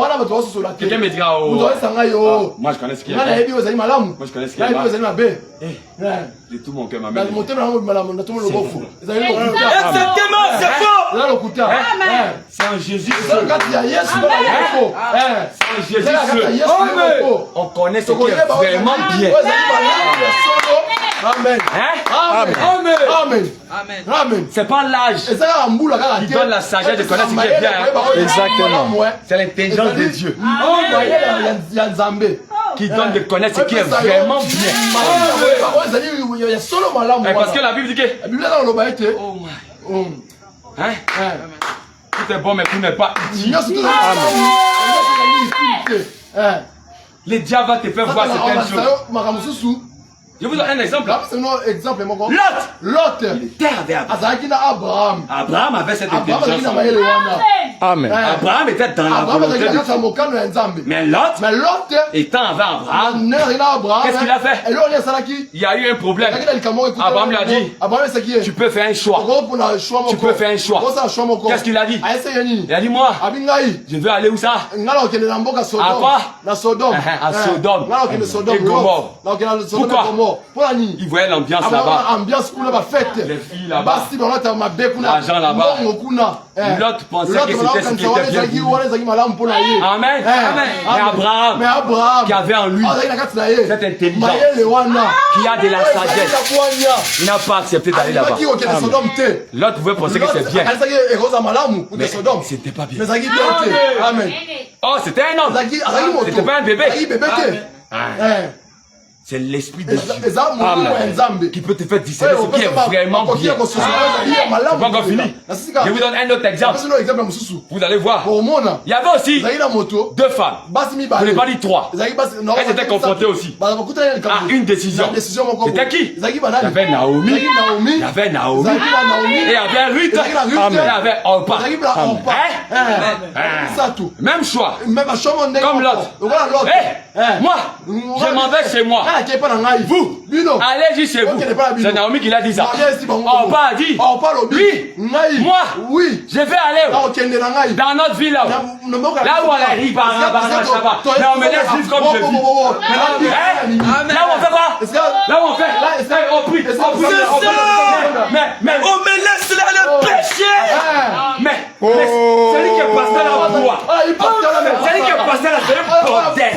Quelqu'un me dira, oh, moi je connais ce qui est bien. Moi je connais ce qui est mal. De tout mon cœur, ma mère. Exactement, c'est faux. C'est en Jésus. C'est en Jésus. On connaît ce qui est vraiment bien. Amen. Amen. C'est pas l'âge qui donne la sagesse de connaître ce qui est bien. Exactement. C'est l'intelligence de Dieu qui donne de connaître ce qui est vraiment bien. Parce que la Bible dit que tout est bon mais tout n'est pas utile. Le diable va te faire voir certaines choses. Je vous donne un exemple. Lot. Il était avec Abraham. Abraham avait cette intelligence. Amen. Abraham était dans la volonté de Dieu. Mais Lot, étant avec Abraham, qu'est-ce qu'il a fait? Il y a eu un problème. Abraham lui a dit, tu peux faire un choix. Tu peux faire un choix. Qu'est-ce qu'il a dit? Il a dit, moi, je veux aller où ça? À quoi? À Sodome. Et Gomorrhe. Pourquoi? Il voyait l'ambiance là-bas. Les filles là-bas. L'argent là-bas. L'autre pensait que c'était ce qui était bien. Amen. Mais Abraham, qui avait en lui cette intelligence, qui a de la sagesse, il n'a pas accepté d'aller là-bas. L'autre pouvait penser que c'est bien. Mais c'était pas bien. Oh, c'était un homme. C'était pas un bébé. C'est l'esprit de Dieu qui peut te faire discerner ce qui est vraiment bien. C'est pas encore fini. Je vous donne un autre exemple. Vous allez voir. Il y avait aussi 2 femmes. Je n'ai pas dit 3. Elles étaient confrontées aussi à une décision. C'était qui? Il y avait Naomi. Il y avait Naomi. Et il y avait Ruth. Et il y avait Orpa. Même choix. Comme l'autre. Moi, je m'en vais chez moi. Vous, allez juste chez vous. C'est Naomi qui l'a dit ça. Orpa a dit, oui, moi, je vais aller dans notre ville là où on arrive, mais on me laisse vivre comme je vis. Là où on fait quoi? Là où on fait, on prie. Mais on me laisse là le péché. Mais celui qui est pasteur là pour moi. Celui qui est pasteur là, c'est le bordel.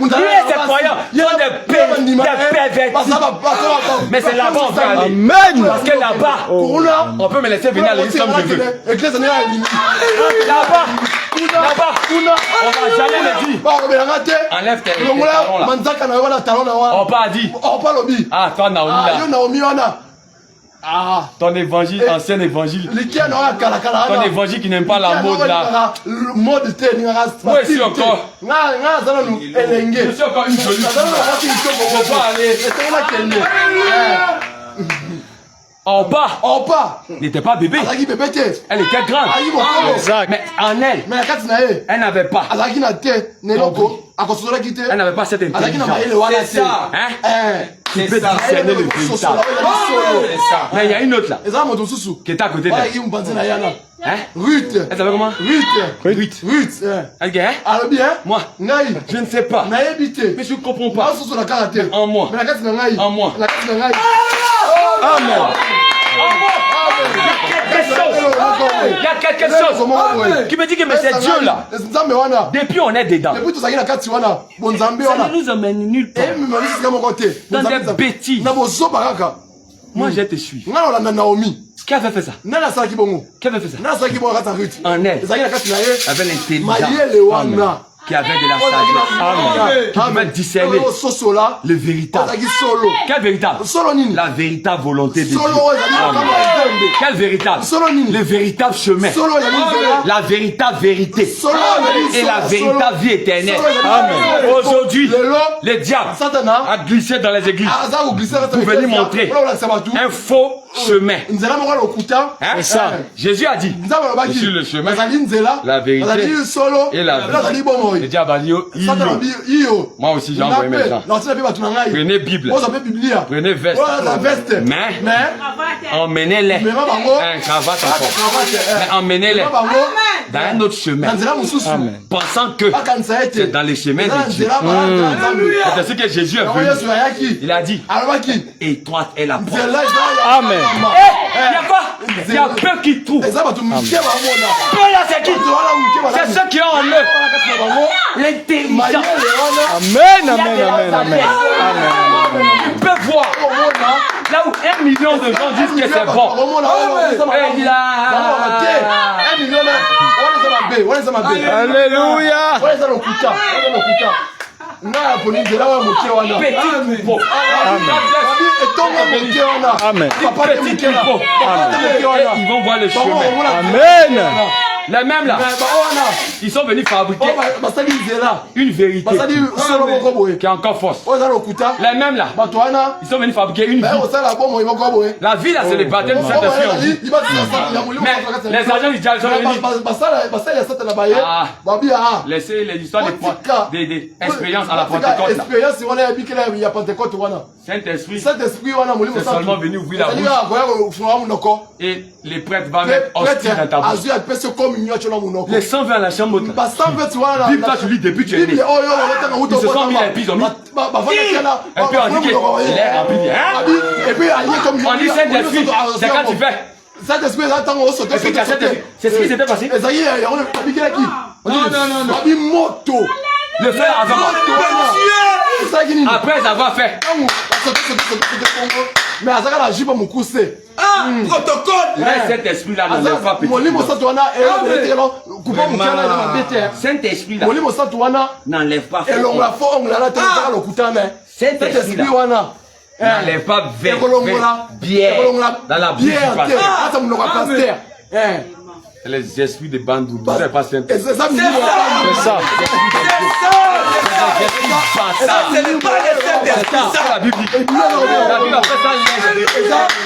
Lui et ses croyants sont des pervertis. Mais c'est là-bas on fait aller. Amen. Parce que là-bas, on peut me laisser venir à l'église comme je veux. Là-bas, on va jamais me dire. Enlève tes talons là. On pas dit. Ah, toi Naomi là. Ah, ton évangile, ancien évangile. Ton évangile qui n'aime pas la mode là. Moi aussi encore. Je suis encore une jolie. Je dois aller. Orpa n'était pas bébé. Elle était grande. Mais en elle n'avait pas. Elle n'avait pas cette intelligence. C'est ça. Qui peut discerner le véritable. Mais il y a une autre là. Qui est à côté d'elle. Ruth. Elle s'appelle comment? Ruth. Elle dit, moi, je ne sais pas. Mais je ne comprends pas. En moi. Amen. Il y a quelque chose qui me dit que mais c'est Dieu là. Depuis on est dedans. Ça ne nous emmène nulle part. Dans des bêtises. Moi je te suis. Qui avait fait ça? Qui avait fait ça? En elle. Avec l'intelligence. Qui avait de la sagesse, qui pouvait discerner le véritable. Quel véritable? La véritable volonté de Dieu. Quel véritable? Le véritable chemin. La véritable vérité. Et la véritable vie éternelle. Aujourd'hui, le diable a glissé dans les églises pour venir montrer un faux chemin. C'est ça. Jésus a dit, je suis le chemin, la vérité et la vie. Le diable a dit, moi aussi j'ai envoyé mes gens. Prenez Bible, prenez veste, mais emmenez-les, un cravate encore, mais emmenez-les dans un autre chemin, pensant que c'est dans les chemins de Dieu. C'est ce que Jésus est venu. Il a dit, étroite est la porte. Amen. Il y a quoi? Il y a peu qui trouvent. Peu là c'est qui? C'est ceux qui ont en eux l'intelligence. Amen. Tu peux voir là où 1 million de gens disent que c'est bon. Alléluia. Amen. Ils vont voir le chemin. Amen. Les mêmes là, ils sont venus fabriquer une vérité qui est encore fausse. Les mêmes là, ils sont venus fabriquer une vie. La vie là, c'est le baptême du Saint-Esprit. Mais les agents du diable sont venus. Laissez les histoires des expériences à la Pentecôte là. Saint-Esprit, c'est seulement venu ouvrir la bouche. Et les prêtres vont mettre hostie dans ta bouche. Les 100 vers la chambre. Bible, toi tu lis depuis tu es né. Ils se sont mis les pieds, ils ont mis. Et puis on dit qu'il est rempli. On dit Saint-Esprit, c'est quand tu fais. C'est ce qui s'était passé. Non. Le frère avant. Après avoir fait. Mais azaka la jipa mukuse. Ah, protocole. Mais cet esprit-là n'enlève pas petit. Cet esprit-là n'enlève pas cet esprit-là n'enlève pas bière dans la bouche du pasteur. Les esprits de Bandou, vous savez pas c'est ça.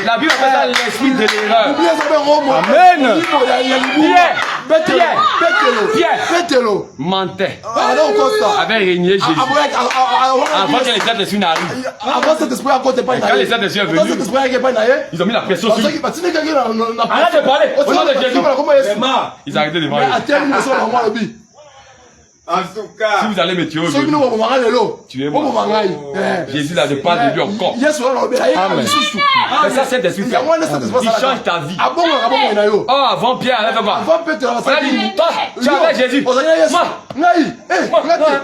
La Bible appelle ça l'esprit de l'erreur. Amen. Pierre mentait. Avait régné Jésus. Avant que les sept esprits n'arrivent. Quand les sept esprits sont venus, ils ont mis la pression sur lui. Arrête de parler. Au nom de Jésus. Ils arrêtaient de parler. En tout cas, si vous allez me tuer aujourd'hui, tuez-moi. Jésus là, je parle de lui encore. Amen. C'est ça, cet esprit. Il change ta vie. Oh, avant Pierre, allez voir. Toi, tu avais Jésus. Moi,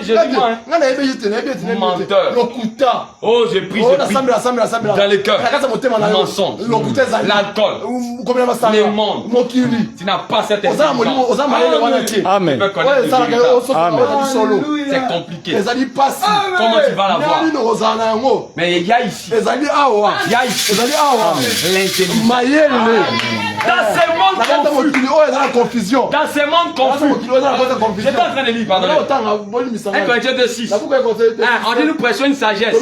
Jésus, menteur. Oh, j'ai pris dans les cœurs. Mensonge, l'alcool, le monde. Tu n'as pas cette esprit. Amen. C'est compliqué. Comment tu vas l'avoir? Mais il y a ici. Il y a ici l'intelligence. Dans ce monde confus. Dans ce monde confus. J'étais en train de lire, pardon. 1 Corinthiens 2:6. On dit nous prêchons une sagesse.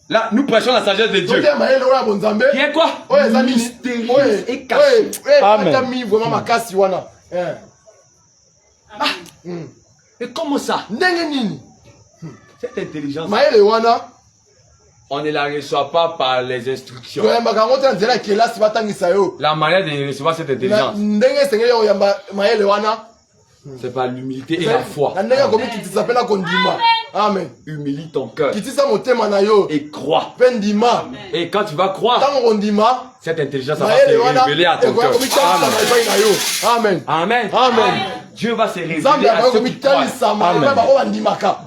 Là, nous prêchons la sagesse de Dieu. Qui est quoi? Mystérieuse et cachée. Amen. Et comment ça? Cette intelligence, on ne la reçoit pas par les instructions. La manière de recevoir cette intelligence, c'est par l'humilité et la foi. Amen. Humilie ton cœur et crois. Et quand tu vas croire, cette intelligence va se révéler à ton cœur. Amen. Amen. Amen. Dieu va se révéler à ceux qui croient.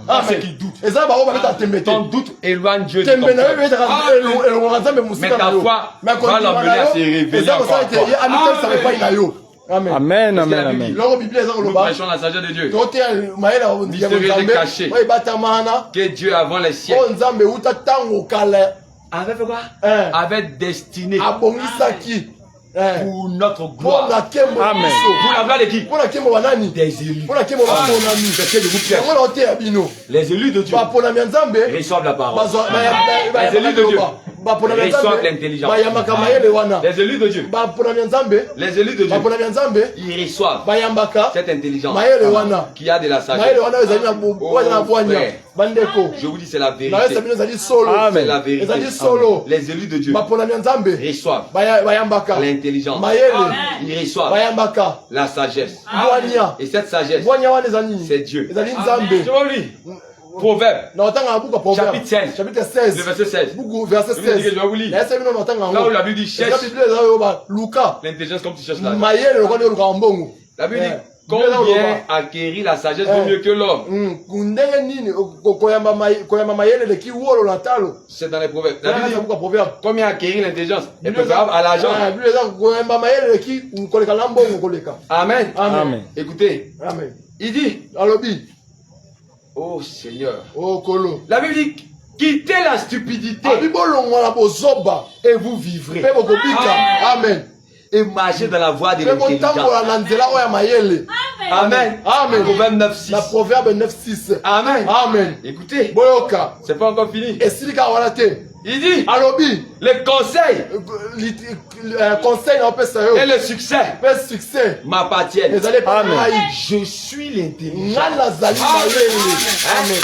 À ceux qui doutent. Ton doute éloigne Dieu de ton cœur. Mais ta foi va l'emmener à se révéler encore. Amen. Amen, amen, amen. Nous prêchons la sagesse de Dieu. Mystérieuse et cachée. Que Dieu avant les siècles avait fait quoi? Avait destiné pour notre gloire. Amen. Pour la gloire de qui? Des élus. C'est ce que je vous prêche. Les élus de Dieu reçoivent la parole. Les élus de Dieu reçoivent l'intelligence. Les élus de Dieu. Les élus de Dieu. Ils reçoivent cette intelligence qui a de la sagesse. Je vous dis, c'est la vérité. C'est la vérité. Les élus de Dieu reçoivent l'intelligence. Ils reçoivent la sagesse. Et cette sagesse, c'est Dieu. Je vous lis. Proverbe, chapitre 16, le verset 16. Je vais vous lire. Là où la Bible dit cherche l'intelligence comme tu cherches la vie. La Bible dit combien acquérir la sagesse vaut mieux que l'homme. C'est dans les proverbes. La Bible dit combien acquérir l'intelligence est préférable à l'argent. Amen. Amen. Écoutez, il dit oh Seigneur. La Bible dit quittez la stupidité et vous vivrez. Amen. Et marchez dans la voie de l'intelligence. Amen. Amen. Proverbe 9:6. La Proverbe 9:6. Amen. Amen. Écoutez, c'est pas encore fini. Il dit le conseil et le succès m'appartiennent. Amen. Je suis l'intelligence. Amen.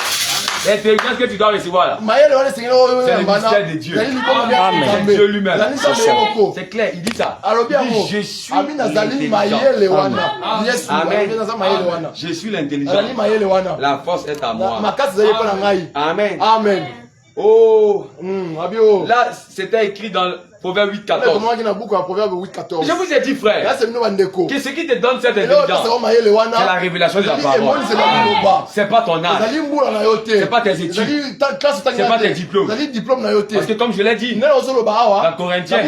L'intelligence que tu dois recevoir là, c'est le mystère de Dieu. Amen. C'est Dieu lui-même. C'est clair, il dit ça. Il dit, je suis l'intelligence. Amen. Je suis l'intelligence. La force est à moi. Amen. Amen. Oh, là, c'était écrit dans Proverbe 8, 14. Je vous ai dit, frère, que ce qui te donne cette intelligence, c'est la révélation de la parole. C'est pas ton âge. C'est pas tes études. C'est pas tes diplômes. Parce que comme je l'ai dit, dans Corinthiens,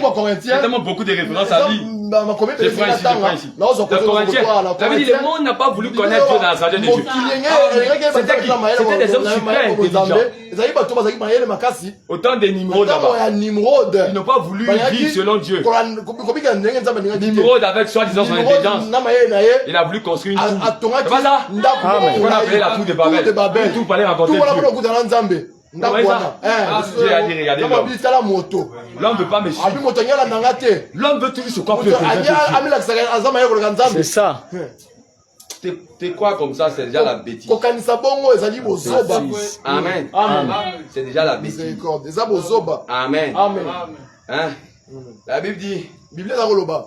il y a tellement beaucoup de références à lui. Je prends ici. Dans Corinthiens, ça veut dire le monde n'a pas voulu connaître Dieu dans la sagesse de Dieu. C'était des hommes suprêmes intelligents. Autant de Nimrod là-bas. Ils n'ont pas voulu vivre selon Dieu. Nimrod avec soi-disant son intelligence, il a voulu construire une tour. C'est pas ça? On appelait la tour de Babel. Tout fallait raconter Dieu. Dieu a dit, regardez l'homme. L'homme ne veut pas me suivre. L'homme veut toujours se croire plus intelligent. C'est ça. T'es quoi comme ça, c'est déjà la bêtise. Amen. C'est déjà la bêtise. Amen. Hein? La Bible dit,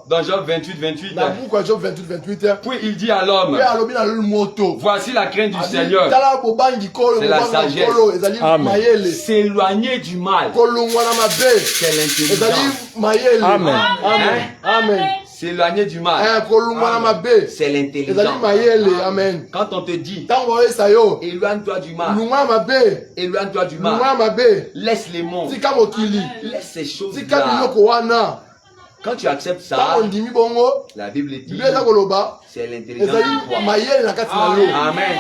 dans Job 28, 28, puis il dit à l'homme, voici la crainte du Seigneur, c'est la sagesse. S'éloigner du mal, c'est l'intelligence. Amen. Amen. S'éloigner du mal, c'est l'intelligence. Quand on te dit, éloigne-toi du mal, éloigne-toi du mal, laisse les mondes, laisse ces choses-là. Quand tu acceptes ça, la Bible dit, c'est l'intelligence qui croit. Amen.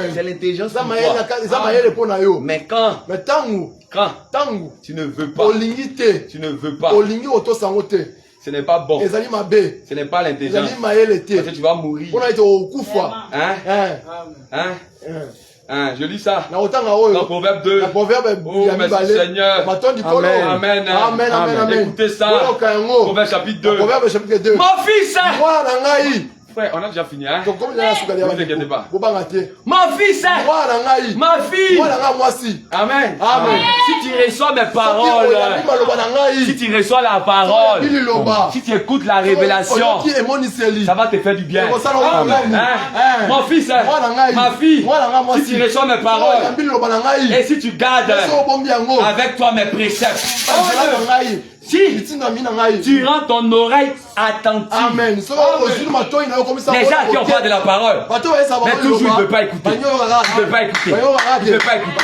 C'est l'intelligence qui croit. Mais quand tu ne veux pas, ce n'est pas bon. Ce n'est pas l'intelligence. Parce que tu vas mourir. Je lis ça. Dans Proverbe 2. Oh, merci Seigneur. Amen. Écoutez ça. Proverbe chapitre 2. Mon fils! Frère, on a déjà fini, hein? Ne vous inquiétez pas. Mon fils! Ma fille! Amen. Si tu reçois mes paroles, si tu reçois la parole, si tu écoutes la révélation, ça va te faire du bien. Mon fils, ma fille, si tu reçois mes paroles, et si tu gardes avec toi mes préceptes, si tu rends ton oreille attentive. Amen. Les gens qui ont parlé de la parole, mais toujours ils ne veulent pas écouter. Ils ne veulent pas écouter. Ils ne veulent pas écouter.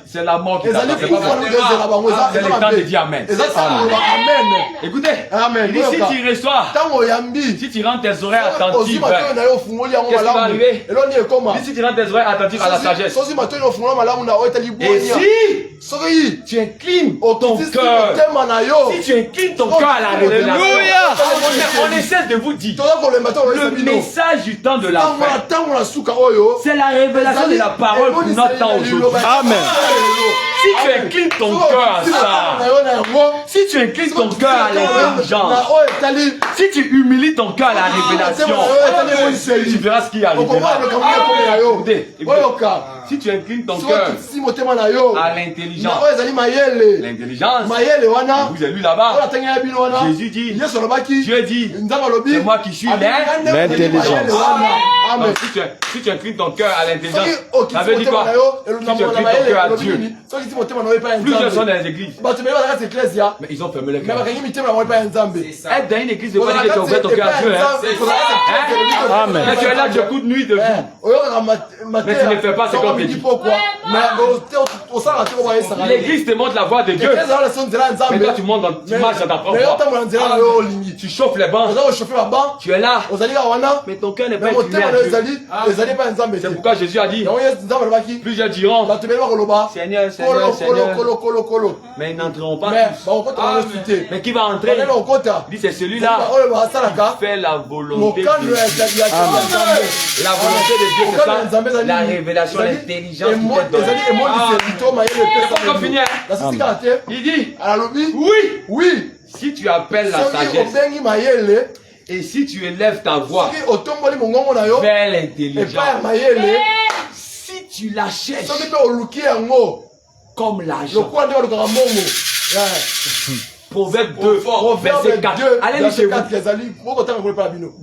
C'est la mort qui t'attend. C'est le temps de dire Amen. Écoutez, il dit si tu reçois, si tu rends tes oreilles attentives, qu'est-ce qui va arriver? Il dit si tu rends tes oreilles attentives à la sagesse. Et si tu inclines ton cœur, si tu inclines ton cœur à la révélation, on essaie de vous dire, le message du temps de la fin, c'est la révélation de la parole pour notre temps aujourd'hui. Amen. Si tu inclines ton cœur à ça, si tu inclines ton cœur à l'intelligence, si tu humilies ton cœur à la révélation, tu verras ce qui arrivera. Écoutez, si tu inclines ton cœur à l'intelligence, vous avez lu là-bas, Jésus dit, Dieu dit, c'est moi qui suis l'intelligence. Si tu inclines ton cœur à l'intelligence, ça veut dire quoi? Si tu inclines ton cœur à Dieu. Plusieurs sont dans les églises, mais ils ont fermé les cœurs. Être dans une église de quoi dire que tu as ouvert ton cœur à Dieu. Amen. Mais tu es là, tu écoutes nuit de jour. Mais tu ne fais pas ce qu'on te dit. L'église te montre la voie de Dieu. Mais toi tu marches dans ta propre voie. Tu chauffes les bancs. Tu es là. Mais ton cœur n'est pas incliné à Dieu. C'est pourquoi Jésus a dit, plusieurs diront, Seigneur, Seigneur, Seigneur. Mais ils n'entreront pas tous. Mais qui va entrer? Il dit c'est celui-là qui fait la volonté de Dieu. La volonté de Dieu, c'est ça. La révélation, l'intelligence qui t'est donnée. Il dit, oui, si tu appelles la sagesse et si tu élèves ta voix vers l'intelligence, si tu la cherches comme l'argent, Proverbe 2, verset 4. Allez lire chez vous.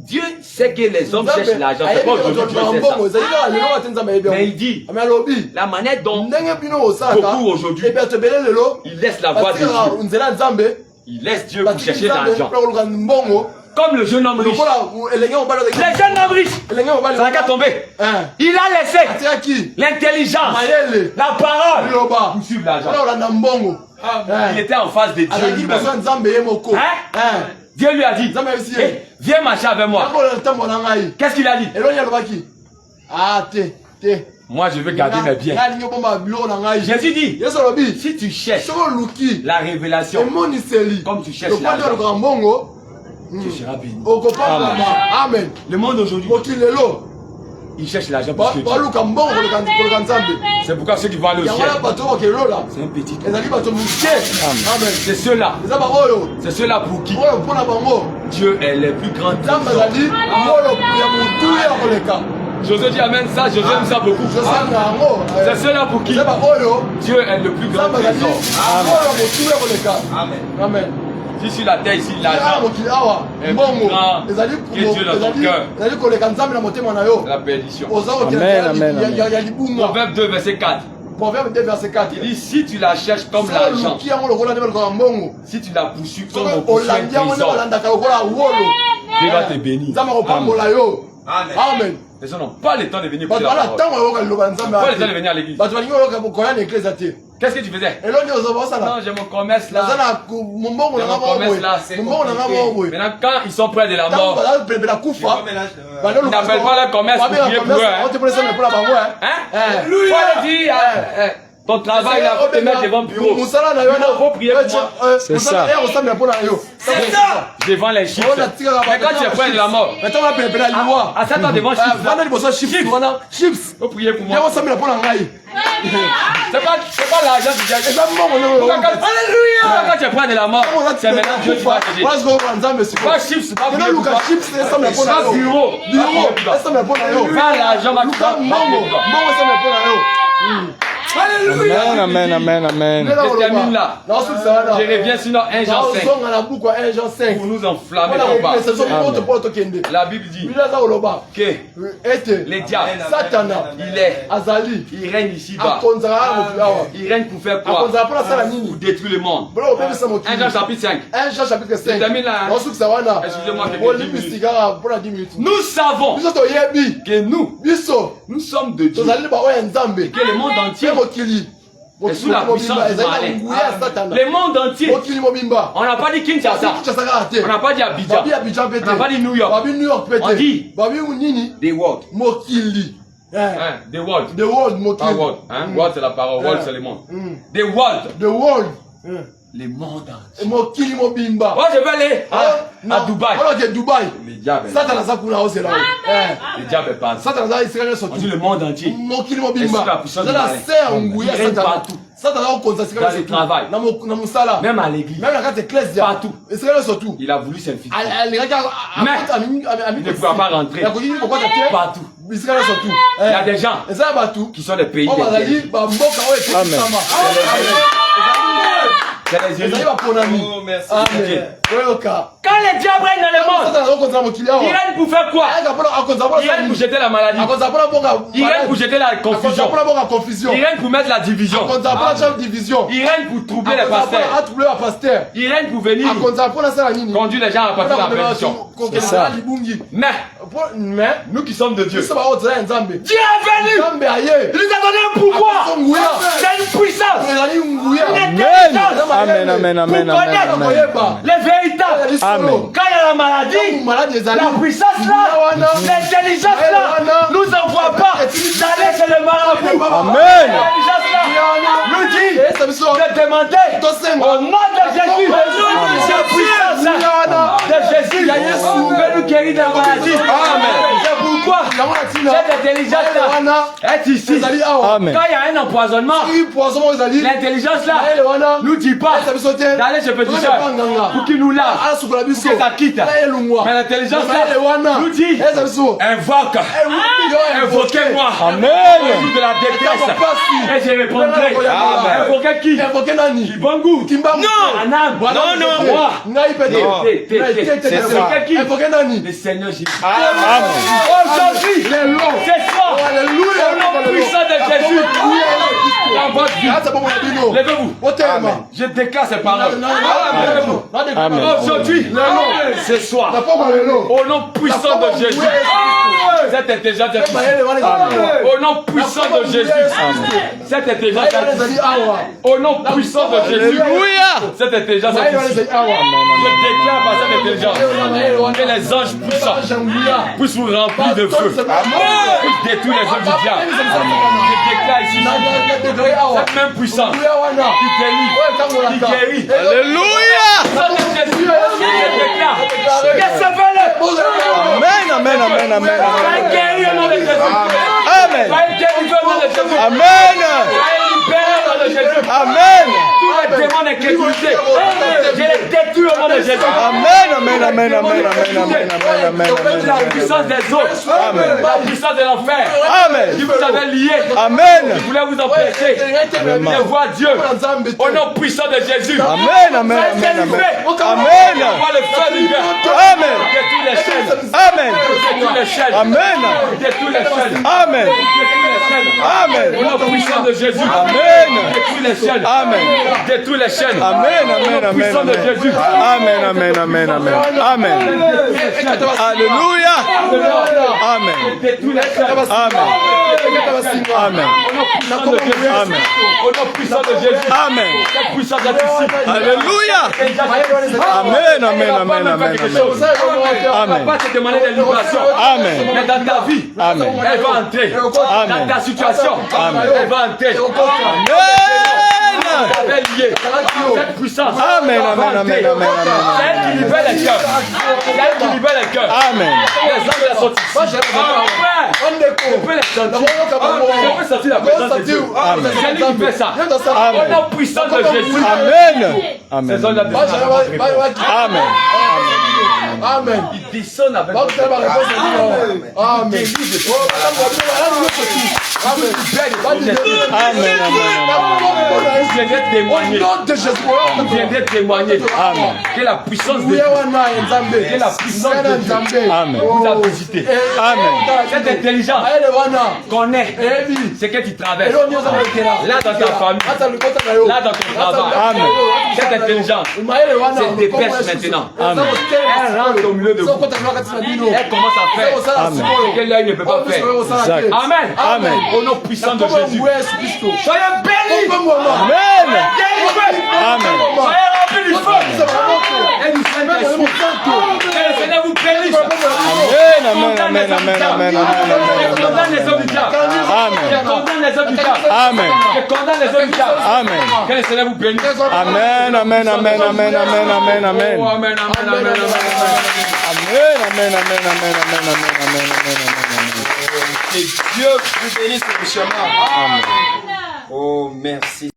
Dieu sait que les hommes cherchent l'argent. C'est pas aujourd'hui Dieu sait ça. Mais il dit, la manière dont beaucoup aujourd'hui, ils laissent la voie de Dieu. Ils laissent Dieu pour chercher l'argent. Comme le jeune homme riche. Les jeunes hommes riches, ça n'a qu'à tomber. Il a laissé l'intelligence, la parole pour suivre l'argent. Il était en face de Dieu lui-même. Dieu lui a dit, hey, viens marcher avec moi. Qu'est-ce qu'il a dit? Moi je veux garder mes biens. Jésus dit, si tu cherches la révélation comme tu cherches l'argent, tu seras béni. Amen. Le monde aujourd'hui, il cherche l'argent pour que c'est pourquoi ceux qui vont aller au ciel, c'est un petit Amen. C'est ceux-là. C'est ceux-là pour qui Dieu est le plus grand. Josué dit amen ça, Josué aime ça beaucoup. C'est ceux-là pour qui Dieu est le plus grand trésor. Amen. Amen. Si sur la terre ici l'argent est plus grand que Dieu dans ton cœur, la perdition. Amen. Proverbe 2 verset 4. Proverbe 2 verset 4. Il dit si tu la cherches comme l'argent, si tu la poursuis comme on poursuit un trésor, Dieu va te bénir. Amen. Les gens n'ont pas le temps de venir pour la parole. Pas le temps de venir à l'église. Qu'est-ce que tu faisais? Non, j'ai mon commerce là. Mon commerce là, c'est compliqué. Maintenant, quand ils sont près de la mort, ils n'appellent pas leur commerce pour prier pour eux. Hein? Dire, ton travail là, faut te mettre devant le bureau. Il faut prier pour moi. C'est ça. C'est ça. Devant les chiffres. Mais quand tu es près de la mort, à 7 ans devant chiffres, faut prier pour moi. C'est pas l'argent qui gagne. Alléluia. Quand tu es près de la mort, c'est maintenant Dieu qui va t'aider. Pas chiffres, pas prier pour toi. Pas bureau. Pas l'argent, Alléluia. Amen, amen, amen. Je termine là. Je reviens sinon 1 Jean 5. Pour nous enflammer combat. La Bible dit que les diables, il règne ici-bas. Il règne pour faire quoi? Pour détruire le monde. 1 Jean chapitre 5. Je termine là. Excusez-moi, nous savons que nous sommes de Dieu. Et que le monde entier est sous la puissance du malin. Le monde entier. On n'a pas dit Kinshasa. On n'a pas dit Abidjan. On n'a pas dit New York. On dit the world. The world. The world. Pas world. World c'est la parole. World c'est le monde. The world. The world. Le monde entier. Moi je vais aller à Dubaï. Le diable. Le diable est partout. On dit le monde entier. Et sous la puissance du malin. Il règne partout. Dans le travail. Même à l'église. Partout. Il a voulu s'infiltrer. Mais il ne pourra pas rentrer. Partout. Il y a des gens qui sont des pays derrière. Amen. C'est les ennemis. Oh, merci. Quand les diables règnent dans le monde, ils règnent pour faire quoi? Ils règnent pour jeter la maladie. Ils règnent pour jeter la confusion. Ils règnent pour mettre la division. Ils règnent pour troubler les pasteurs. Ils règnent pour venir conduire les gens à partir de la perdition. C'est ça. Mais nous qui sommes de Dieu, Dieu est venu. Il nous a donné un pouvoir. C'est une puissance. Une intelligence. Amen, amen, amen, amen. Les véritables. Amen. Quand il y a la maladie, la puissance là, l'intelligence là, nous envoie pas d'aller chez le marabout. Amen. L'intelligence là nous dit de demander au nom de Jésus. Cette puissance là de Jésus veut nous guérir de la maladie. Amen. C'est pourquoi Cette intelligence-là est ici. Amen. Quand il y a un empoisonnement, l'intelligence-là nous dit pas d'aller chez petit soeur pour qu'il nous lave, pour que ça quitte. Mais l'intelligence-là nous dit invoque, invoquez-moi. Amen. De la détresse. Et je répondrai. Invoquez qui? Kibangu. Non. Anam. Non. Moi. Le Seigneur Jésus. Aujourd'hui, c'est ça. Au nom puissant de Jésus. Dans votre vie. Levez-vous. Je déclare ces paroles. Aujourd'hui, ce soir, au nom puissant de Jésus. Cette intelligence est au nom puissant de Jésus. Cette intelligence est au nom puissant de Jésus. Cette intelligence est ici. Je déclare par cette intelligence que les anges puissants puissent vous remplir de feu, puissent détruire les œuvres du diable. Je déclare ici cette même puissance qui délivre, qui guérit. Alléluia. Amen. Amen. Tous les démons d'incrédulité, je les détruis au nom de Jésus. Amen. La puissance des autres, la puissance de l'enfer, qui vous avait lié, Amen. qui voulait vous empêcher de voir Dieu. Au nom puissant de Jésus. Amen. On voit le feu du Dieu. Amen. Détruis les chaînes. Amen. Détruis les chaînes. Amen. Détruis les chaînes. Amen. Amen. Au nom puissant de Jésus. Amen. Détruis les chaînes. Amen. Détruis les chaînes. Amen. Au nom puissant de Jésus. Amen. Amen. Alléluia. Amen. Détruis les chaînes. Amen. Amen. Au nom puissant de Jésus. Amen. Cette puissance est ici. Alléluia. Amen. On va pas te demander des libérations. Amen. Mais dans ta vie, Amen. elle va entrer. Dans ta situation, elle va entrer. Elle est liée. Cette puissance. Amen. C'est elle qui libère les cœurs. C'est elle qui libère les cœurs. Amen. Les anges sont ici. Je peux les sentir. Je peux sentir la présence de Dieu. C'est lui qui fait ça. Au nom puissant de Jésus. Amen. Ces anges-là Amen. Amen. ils descendent avec Amen. Amen. Vous viendrez témoigner. Vous viendrez témoigner que la puissance de Dieu, que la puissance de Dieu vous a visité. Cette intelligence qu'on est, c'est que tu traverses. Là dans ta famille, là dans ton travail. Cette intelligence se déverse maintenant. Elle rentre au milieu de vous. Elle commence à faire ce que l'œil ne peut pas faire. Amen. Au nom puissant de Jésus. Soyez bénis. Amen. Amen. Soyez remplis du feu. Et du Saint-Esprit. Que le Seigneur vous bénisse. Amen. Je condamne les hommes du diable. Je condamne les hommes du diable. Amen. Je condamne les hommes du diable. Amen. Que le Seigneur vous bénisse. Amen. Amen. Que Dieu vous bénisse, mes chers. Oh, merci.